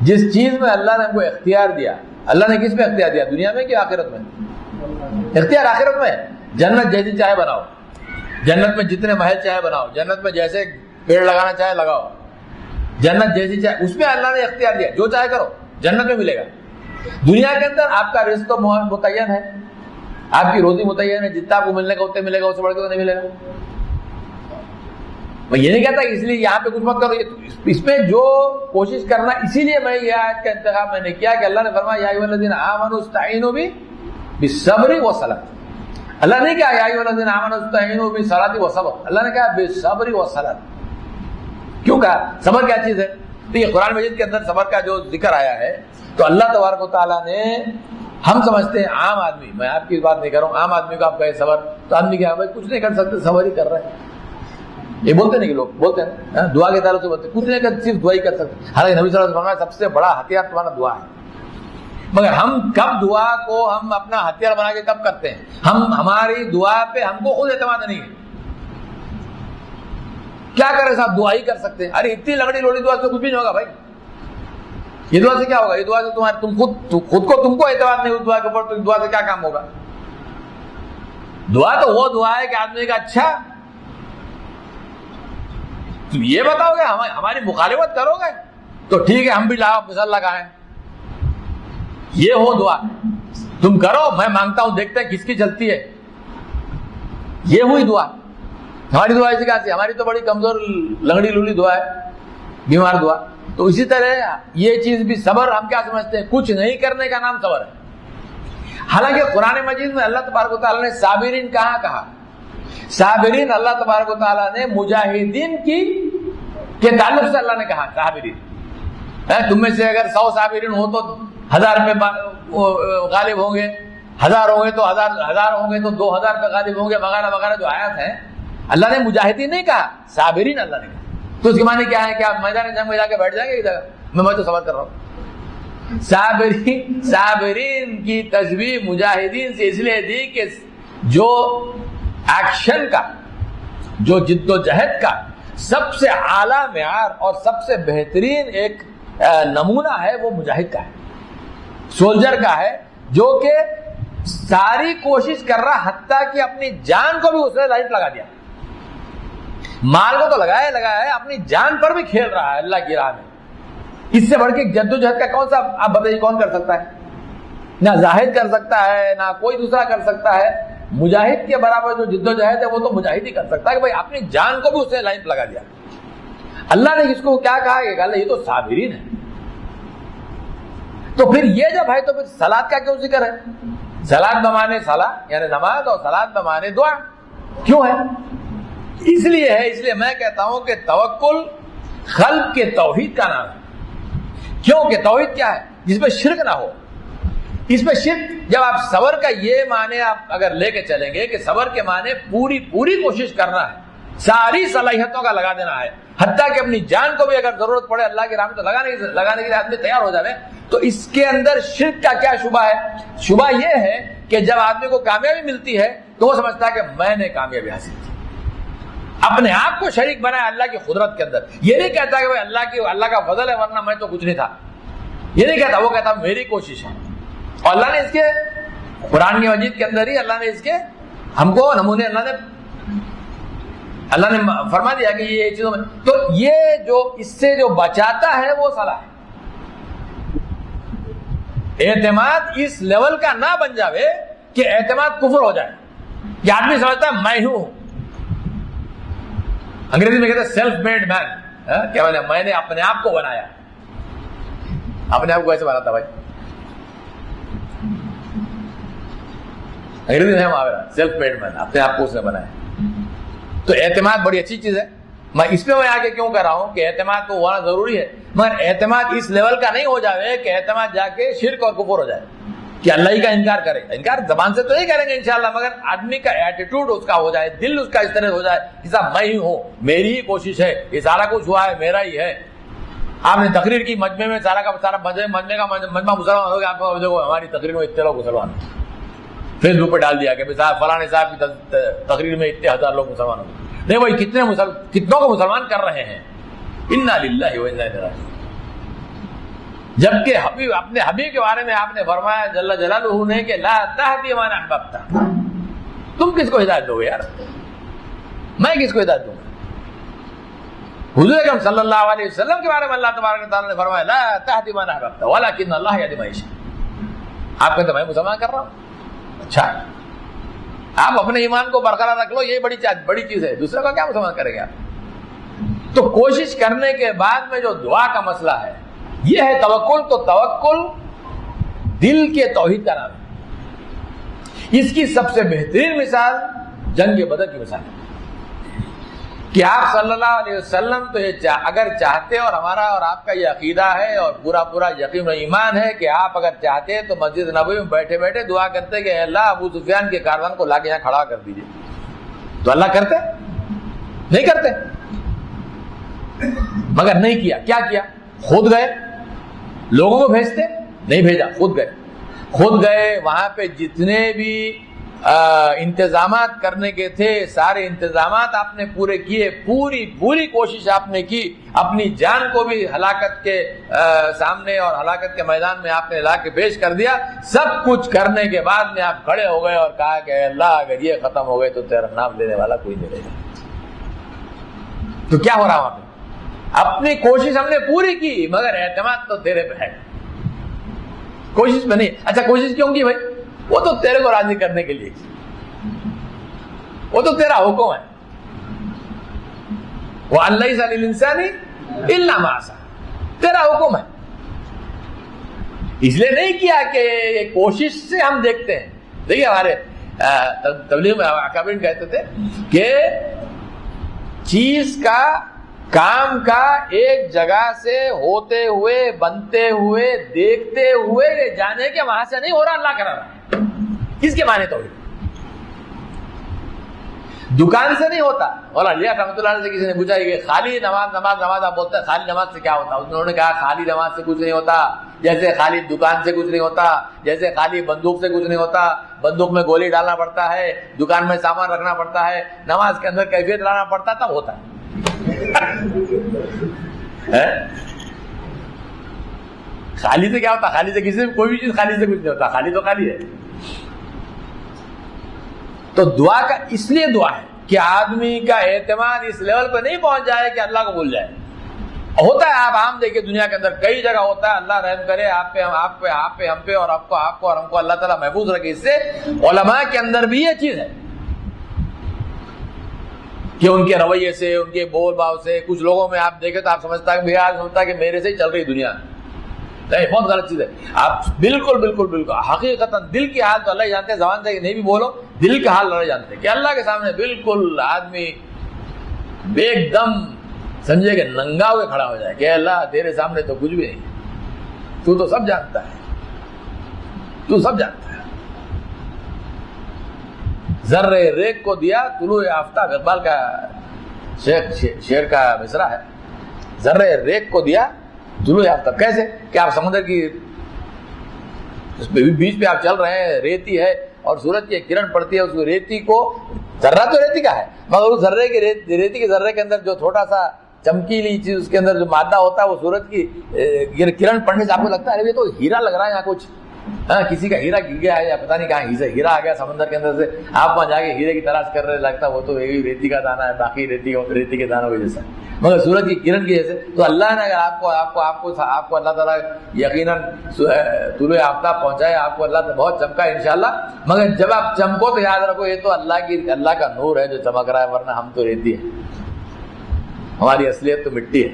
جس چیز میں اللہ نے ہم کو اختیار دیا, اللہ نے کس میں اختیار دیا, دنیا میں کہ آخرت میں؟ اختیار آخرت میں. جنت جیسی چاہے بناؤ, جنت میں جتنے محل چاہے بناؤ, جنت میں جیسے پیڑ لگانا چاہے لگاؤ, جنت جیسی چاہے, اس میں اللہ نے اختیار دیا, جو چاہے کرو جنت میں ملے گا. دنیا کے اندر آپ کا رزق تو متعین ہے, آپ کی روزی متعین ہے, جتنا آپ کو ملنے کا اتنے ملے گا, اس سے بڑھ کے تو نہیں ملے گا. میں یہ نہیں کہتا اس لیے یہاں پہ کچھ مت کرو, اس میں جو کوشش کرنا, اسی لیے میں یہ آیت کا انتخاب میں نے کیا کہ اللہ نے فرمایا یا ایھا الذین آمنوا استعینوا بالصبر والصلاۃ. اللہ نے کہا یا ایھا الذین آمنوا استعینوا بالصلاۃ والصبر, اللہ نے کہا بالصبر والصلاۃ. کیوں کہا؟ صبر کیا چیز ہے؟ تو یہ قرآن مجید کے اندر صبر کا جو ذکر آیا ہے تو اللہ تبارک و تعالیٰ نے, ہم سمجھتے ہیں عام آدمی, میں آپ کی بات نہیں کر رہا ہوں, عام آدمی کو آپ کہے صبر تو آدمی کیا بھائی کچھ نہیں کر سکتے, صبر ہی کر رہے ہیں. یہ بولتے نہیں کہ لوگ بولتے ہیں دعا کے تعلق سے بولتے, کچھ نہیں کر, صرف دعا ہی کر سکتے. حالانکہ نبی صلی اللہ علیہ وسلم سب سے بڑا ہتھیار تمہارا دعا ہے. مگر ہم کب دعا کو ہم اپنا ہتھیار بنا کے کب کرتے ہیں؟ ہماری دعا پہ ہم کو خود اعتماد نہیں ہے. کیا کرے صاحب، دعا ہی کر سکتے ہیں. ارے اتنی لگڑی لوڑی دعا سے کچھ بھی نہیں ہوگا بھائی. یہ دعا سے کیا ہوگا؟ یہ دعا سے تم کو اعتماد نہیں ہو دعا کے اوپر، تو دعا سے کیا کام ہوگا؟ دعا تو وہ دعا ہے کہ آدمی کا اچھا تم یہ بتاؤ گے، ہماری مخالفت کرو گے تو ٹھیک ہے، ہم بھی لاؤ مثال لگائیں. یہ ہو دعا، تم کرو میں مانگتا ہوں، دیکھتے ہیں کس کی چلتی ہے. یہ ہوئی دعا. ہماری دعا ایسی کیا تھی؟ ہماری تو بڑی کمزور لنگڑی لولی دعا ہے، بیمار دعا. تو اسی طرح یہ چیز بھی صبر ہم کیا سمجھتے ہیں؟ کچھ نہیں کرنے کا نام صبر ہے. حالانکہ قرآن مجید میں اللہ تبارک و تعالیٰ نے صابرین کہاں کہا؟ صابرین اللہ تبارک و تعالیٰ نے مجاہدین کے تعلق سے اللہ نے کہا صابرین. تم میں سے اگر 100 صابرین ہو تو 1000 پہ غالب ہوں گے، 1000 ہوں گے تو 1000 ہوں گے تو 2000 پہ غالب ہوں گے، وغیرہ وغیرہ جو آیات ہیں. اللہ نے مجاہدین نہیں کہا، صابرین اللہ نے کہا. تو اس کے معنی کیا ہے کہ آپ میدان جنگ میں جا کے بیٹھ جائیں گے ادھر میں تو صبر کر رہا ہوں. صابرین کی تشبیہ مجاہدین سے اس لیے دی کہ جو ایکشن کا، جو جد و جہد کا سب سے اعلیٰ معیار اور سب سے بہترین ایک نمونہ ہے وہ مجاہد کا ہے، سولجر کا ہے، جو کہ ساری کوشش کر رہا، حتیٰ کہ اپنی جان کو بھی اس نے لائٹ لگا دیا. مال کو تو لگایا ہے، اپنی جان پر بھی کھیل رہا ہے اللہ کی راہ میں. اس سے بڑھ کے جد و جہد کا کون سا آپ بتائیے کون کر سکتا ہے؟ نہ زاہد کر سکتا ہے، نہ کوئی دوسرا کر سکتا ہے. مجاہد کے برابر جو جد و جہد ہے وہ تو مجاہد ہی کر سکتا ہے کہ بھائی اپنی جان کو بھی اس نے لائن لگا دیا. اللہ نے اس کو کیا کہا کہ یہ تو صابرین ہے. تو پھر یہ جب ہے تو پھر صلاۃ کا کیوں ذکر ہے؟ صلاۃ بمانے صلاۃ یعنی نماز، اور صلاۃ بمانے دعا. کیوں ہے؟ اس لیے میں کہتا ہوں کہ توکل خلق کے توحید کا نام ہے. کیوں کہ توحید کیا ہے؟ جس میں شرک نہ ہو. اس میں شرک، جب آپ صبر کا یہ معنی آپ اگر لے کے چلیں گے کہ صبر کے معنی پوری کوشش کرنا ہے، ساری صلاحیتوں کا لگا دینا ہے، حتیٰ کہ اپنی جان کو بھی اگر ضرورت پڑے اللہ کے راہ میں تو لگانے کے لیے آدمی تیار ہو جائے. تو اس کے اندر شرک کا کیا شبہ ہے؟ شبہ یہ ہے کہ جب آدمی کو کامیابی ملتی ہے تو وہ سمجھتا ہے کہ میں نے کامیابی حاصل کی، اپنے آپ کو شریک بنایا اللہ کی قدرت کے اندر. یہ نہیں کہتا کہ بھائی اللہ کا فضل ہے ورنہ میں تو کچھ نہیں تھا. یہ نہیں کہتا، وہ کہتا میری کوشش ہے. اور اللہ نے اس کے قرآن کی مجید کے اندر ہی اللہ نے اس کے ہم کو نمونے اللہ نے فرما دیا کہ یہ چیزوں میں تو یہ جو اس سے جو بچاتا ہے وہ صلاح ہے. اعتماد اس لیول کا نہ بن جاوے کہ اعتماد کفر ہو جائے، کہ آدمی سمجھتا ہے میں ہوں. انگریزی میں کہتے ہیں سیلف میڈ مین. کیا میں نے اپنے آپ کو بنایا. اپنے آپ کو کیسے بناتا بھائی؟ انگریزی میں محاورہ سیلف میڈ مین، اپنے آپ کو اس نے بنایا. تو اعتماد بڑی اچھی چیز ہے. میں اس پہ میں آ کے کیوں کر رہا ہوں کہ اعتماد تو ہونا ضروری ہے، مگر اعتماد اس لیول کا نہیں ہو جائے کہ اعتماد جا کے شرک اور کفر ہو جائے، کہ اللہ ہی کا انکار کرے. انکار زبان سے تو نہیں کریں گے انشاءاللہ، مگر آدمی کا ایٹیٹیوڈ اس کا ہو جائے، دل اس کا اس طرح ہو جائے کہ صاحب میں ہی ہوں، میری ہی کوشش ہے، یہ سارا کچھ ہوا ہے میرا ہی ہے. آپ نے تقریر کی مجمع میں سارا کا سارا مجمع کا مجمع مسلمان ہو گیا، آپ کو دیکھو ہماری تقریر میں اتنے لوگ مسلمان ہیں، فیس بک پہ ڈال دیا کہ صاحب فلاں صاحب کی تقریر میں اتنے 1000 لوگ مسلمان ہو گئے. نہیں بھائی، کتنوں کو مسلمان کر رہے ہیں. انا للہ و انا الیہ راجعون. جبکہ اپنے حبیب کے بارے میں آپ نے فرمایا جل جلالہ نے کہ لا تہدی من احببت. تم کس کو ہدایت دو گے یار؟ میں کس کو ہدایت دوں گا؟ حضور اکرم صلی اللہ علیہ وسلم کے بارے میں اللہ تبارک و تعالیٰ نے فرمایا لا تہدی من احببت ولکن اللہ یہدی من یشاء. آپ کہتے ہیں میں مسلمان کر رہا ہوں. اچھا، آپ اپنے ایمان کو برقرار رکھ لو، یہ بڑی چیز ہے. دوسرے کو کیا مسلمان کریں گے آپ؟ تو کوشش کرنے کے بعد میں جو دعا کا مسئلہ ہے یہ ہے توکل. تو توکل دل کے توحید کا نام ہے. اس کی سب سے بہترین مثال جنگ بدر کی مثال ہے کہ آپ صلی اللہ علیہ وسلم تو یہ اگر چاہتے، اور ہمارا اور آپ کا یہ عقیدہ ہے اور پورا یقین و ایمان ہے کہ آپ اگر چاہتے تو مسجد نبوی میں بیٹھے بیٹھے دعا کرتے کہ اے اللہ ابو سفیان کے کاروان کو لا کے یہاں کھڑا کر دیجیے. تو اللہ کرتے؟ نہیں کرتے. مگر نہیں کیا. کیا کیا؟ خود گئے. لوگوں کو بھیجتے؟ نہیں بھیجا، خود گئے. خود گئے وہاں پہ جتنے بھی انتظامات کرنے کے تھے سارے انتظامات آپ نے پورے کیے، پوری کوشش آپ نے کی، اپنی جان کو بھی ہلاکت کے سامنے اور ہلاکت کے میدان میں آپ نے لا کے پیش کر دیا۔ سب کچھ کرنے کے بعد میں آپ کھڑے ہو گئے اور کہا کہ اللہ اگر یہ ختم ہو گئے تو تیرا نام لینے والا کوئی نہیں رہے گا۔ تو کیا ہو رہا وہاں پہ؟ اپنی کوشش ہم نے پوری کی مگر اعتماد تو تیرے پہ ہے، کوشش میں نہیں۔ اچھا کوشش کیوں کی بھائی؟ وہ تو تیرے کو راضی کرنے کے لیے، وہ تو تیرا حکم ہے۔ وَأَلَّيْسَ لِلْإِنسَانِ إِلَّا مَا سَعَىٰ، تیرا حکم ہے۔ اس لیے نہیں کیا کہ کوشش سے ہم دیکھتے ہیں۔ دیکھیے ہمارے تبلیغ میں اکابرین کہتے تھے کہ چیز کا، کام کا ایک جگہ سے ہوتے ہوئے، بنتے ہوئے، دیکھتے ہوئے یہ جانے کہ وہاں سے نہیں ہو رہا، اللہ کرا رہا۔ کس کے معنی تو دکان سے نہیں ہوتا۔ اور علیہ رحمۃ اللہ سے کسی نے پوچھا کہ خالی نماز آپ بولتے ہیں، خالی نماز سے کیا ہوتا؟ انہوں نے کہا خالی نماز سے کچھ نہیں ہوتا، جیسے خالی دکان سے کچھ نہیں ہوتا، جیسے خالی بندوق سے کچھ نہیں ہوتا۔ بندوق میں گولی ڈالنا پڑتا ہے، دکان میں سامان رکھنا پڑتا ہے، نماز کے اندر کیفیت لانا پڑتا، تب ہوتا ہے۔ خالی سے کیا ہوتا؟ خالی سے کسی کوئی بھی چیز خالی سے کچھ نہیں ہوتا، خالی تو خالی ہے۔ تو دعا کا اس لیے دعا ہے کہ آدمی کا اعتماد اس لیول پہ نہیں پہنچ جائے کہ اللہ کو بھول جائے۔ ہوتا ہے، آپ عام دیکھیں دنیا کے اندر کئی جگہ ہوتا ہے، اللہ رحم کرے آپ پہ، ہم پہ اور آپ کو اور ہم کو اللہ تعالیٰ محفوظ رکھے اس سے۔ علماء کے اندر بھی یہ چیز ہے کہ ان کے رویے سے، ان کے بول باؤ سے، کچھ لوگوں میں آپ دیکھیں تو آپ سمجھتا ہے کہ میرے سے ہی چل رہی دنیا، نہیں، بہت غلط چیز ہے۔ آپ بالکل حقیقتاً دل کی حال تو اللہ ہی جانتے ہیں، زبان سے نہیں بھی بولو، دل کا حال اللہ جانتے ہیں کہ اللہ کے سامنے بالکل آدمی ایک دم سمجھے کہ ننگا ہوئے کھڑا ہو جائے کہ اللہ تیرے سامنے تو کچھ بھی نہیں، تو سب جانتا ہے، تو سب جانتا ہے۔ ذرے ریگ کو دیا طلوع آفتاب، اقبال کا شعر کا مصرع ہے، ذرے ریگ کو دیا طلوع آفتاب۔ کیسے کہ آپ سمندر کی بیچ پہ آپ چل رہے ہیں، ریتی ہے اور سورج کی کرن پڑتی ہے، اس ریتی کو، ذرہ تو ریتی کا ہے مگر اس ذرے کے ریتی کے ذرے کے اندر جو چھوٹا سا چمکیلی چیز، اس کے اندر جو مادہ ہوتا ہے، وہ سورج کی کرن پڑنے سے آپ کو لگتا ہے ارے یہ تو ہیرا لگ رہا ہے، یہاں کچھ کسی کا ہیرا گر گیا ہے یا پتہ نہیں کہاں ہیرا آ گیا سمندر کے اندر سے، آپ وہاں جا کے ہیرے کی تلاش کر رہے، لگتا ہے وہ تو ریتی کا دانہ ہے، باقی ریتی کے دانوں کی جیسا، مگر سورج کی کرن کی جیسے۔ تو اللہ نے اگر آپ کو اللہ تعالیٰ یقیناً طلوع آفتاب پہنچائے، آپ کو اللہ بہت چمکا ہے انشاءاللہ، مگر جب آپ چمکو تو یاد رکھو یہ تو اللہ کا نور ہے جو چمک رہا ہے، ورنہ ہم تو ریتی ہے، ہماری اصلیت تو مٹی ہے،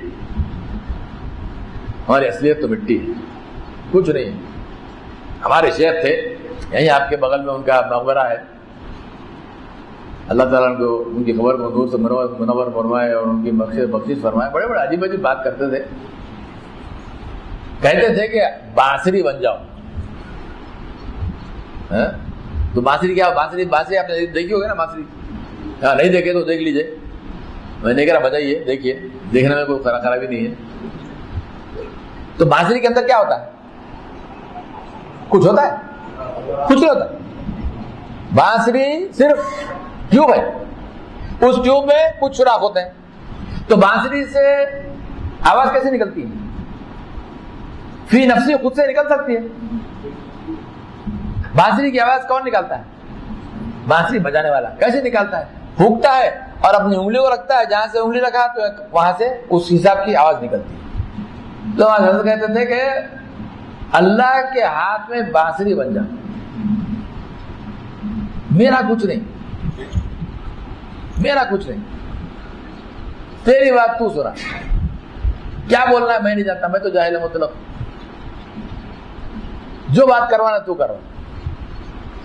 ہماری اصلیت تو مٹی ہے، کچھ نہیں ہے۔ ہمارے شیخ تھے یہیں آپ کے بغل میں، ان کا مقبرہ ہے، اللہ تعالیٰ کو ان کی قبر کو نور سے منور فرمائے اور ان کی بخشش فرمائے۔ بڑے عجیب بات کرتے تھے، کہتے تھے کہ بانسری بن جاؤ۔ تو بانسری کیا؟ بانسری آپ نے دیکھی ہوگی نا، بانسری نہیں دیکھے تو دیکھ لیجئے، میں نہیں کہہ رہا بجائیے، دیکھیے، دیکھنے میں کوئی خرابی نہیں ہے۔ تو بانسری کے اندر کیا ہوتا ہے؟ کچھ ہوتا ہے؟ کچھ نہیں ہوتا۔ بانسری صرف ٹیوب ہے، اس ٹیوب میں کچھ سوراخ ہوتے ہیں۔ تو بانسری سے آواز کیسے نکلتی ہے؟ فی نفسی، خود سے نکل سکتی ہے۔ بانسری کی آواز کون نکالتا ہے؟ بانسری بجانے والا۔ کیسے نکالتا ہے؟ پھونکتا ہے اور اپنی انگلی کو رکھتا ہے، جہاں سے انگلی رکھا تو وہاں سے اس حساب کی آواز نکلتی ہے۔ تو حضرت کہتے تھے کہ اللہ کے ہاتھ میں بانسری بن جا، میرا کچھ نہیں، میرا کچھ نہیں، تیری بات تو سنا، کیا بولنا ہے میں نہیں جانتا، میں تو جاہل مطلب، جو بات کروانا تو کروا۔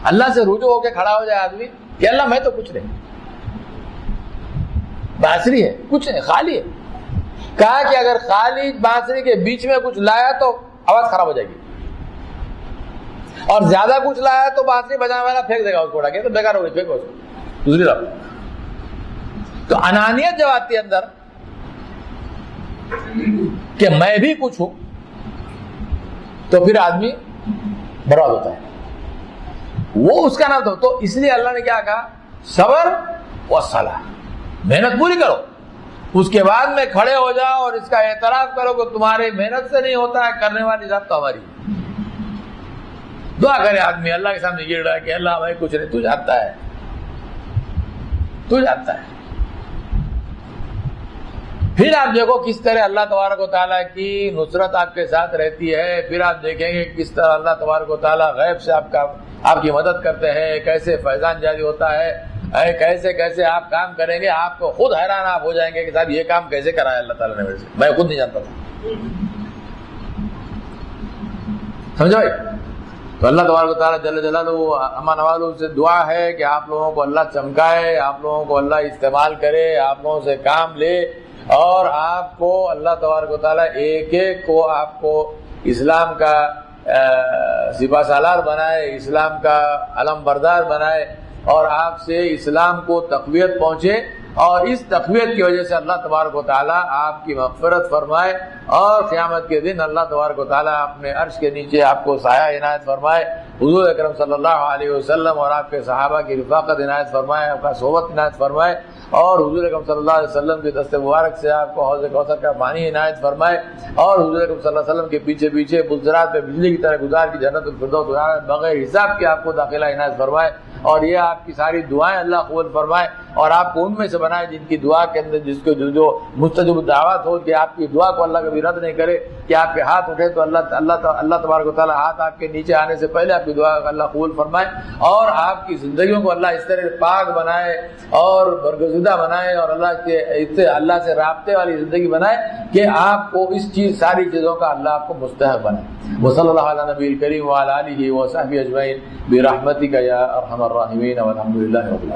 اللہ سے رجوع ہو کے کھڑا ہو جائے آدمی کہ اللہ میں تو کچھ نہیں، بانسری ہے، کچھ نہیں، خالی ہے۔ کہا کہ اگر خالی بانسری کے بیچ میں کچھ لایا تو آواز خراب ہو جائے گی، اور زیادہ کچھ لایا تو بانسری بجانے والا پھینک دے گا اس کو، اڑا کے تو بیکار ہو گئی، پھینکو اس کو دوسری طرف۔ تو انانیت جب آتی ہے اندر کہ میں بھی کچھ ہوں، تو پھر آدمی برباد ہوتا ہے، وہ اس کا نام تھا. تو اس لیے اللہ نے کیا کہا؟ صبر و صلاح، محنت پوری کرو، اس کے بعد میں کھڑے ہو جاؤ اور اس کا اعتراف کرو کہ تمہاری محنت سے نہیں ہوتا ہے، کرنے والی ذات تو ہماری. دعا کرے آدمی اللہ کے سامنے گر رہا ہے کہ اللہ ہمیں کچھ نہیں، تو جانتا ہے، تو جانتا ہے. پھر آپ دیکھو کس طرح اللہ تبارک و تعالیٰ کی نصرت آپ کے ساتھ رہتی ہے. پھر آپ دیکھیں گے کس طرح اللہ تبارک و تعالیٰ غیب سے آپ کی مدد کرتے ہیں، کیسے فیضان جاری ہوتا ہے، کیسے کیسے آپ کام کریں گے. آپ کو خود حیران آپ ہو جائیں گے کہ صاحب یہ کام کیسے کرا ہے اللہ تعالیٰ نے میرے سے، میں خود نہیں جانتا تھا. سمجھو بھائی؟ تو اللہ تبارک و تعالیٰ جل جلالہ امان والوں سے دعا ہے کہ آپ لوگوں کو اللہ چمکائے، آپ لوگوں کو اللہ استعمال کرے، آپ لوگوں سے کام لے، اور آپ کو اللہ تبارک و تعالیٰ ایک ایک کو آپ کو اسلام کا سپہ سالار بنائے، اسلام کا علم بردار بنائے، اور آپ سے اسلام کو تقویت پہنچے، اور اس تقویت کی وجہ سے اللہ تبارک و تعالیٰ آپ کی مغفرت فرمائے، اور قیامت کے دن اللہ تبارک و تعالیٰ اپنے عرش کے نیچے آپ کو سایہ عنایت فرمائے، حضور اکرم صلی اللہ علیہ وسلم اور آپ کے صحابہ کی رفاقت عنایت فرمائے، آپ کا صحبت عنایت فرمائے، اور حضور اکرم صلی اللہ علیہ وسلم کے دست مبارک سے آپ کو حوض کوثر کا پانی عنایت فرمائے، اور حضور اکرم صلی اللہ علیہ وسلم کے پیچھے پیچھے پلسرات پہ بجلی کی طرح گزار کی جنت الفردوس بغیر حساب کے آپ کو داخلہ عنایت فرمائے، اور یہ آپ کی ساری دعائیں اللہ قبول فرمائے، اور آپ کو ان میں سے بنائے جن کی دعا کے اندر جس کو جو مستجب دعوت ہو، کہ آپ کی دعا کو اللہ کبھی رد نہیں کرے، کہ آپ کے ہاتھ اٹھے تو اللہ تبارک و تعالیٰ ہاتھ آپ کے نیچے آنے سے پہلے آپ کی دعا کو اللہ قبول فرمائے، اور آپ کی زندگیوں کو اللہ اس طرح پاک بنائے اور برگزیدہ بنائے، اور اللہ سے رابطے والی زندگی بنائے کہ آپ کو اس ساری چیزوں کا اللہ آپ کو مستحق بنائے. وصلی اللہ علی نبی الکریم وعلی آلہ وصحبہ اجمعین برحمتک یا ارحم الراحمین والحمد للہ رب العالمین.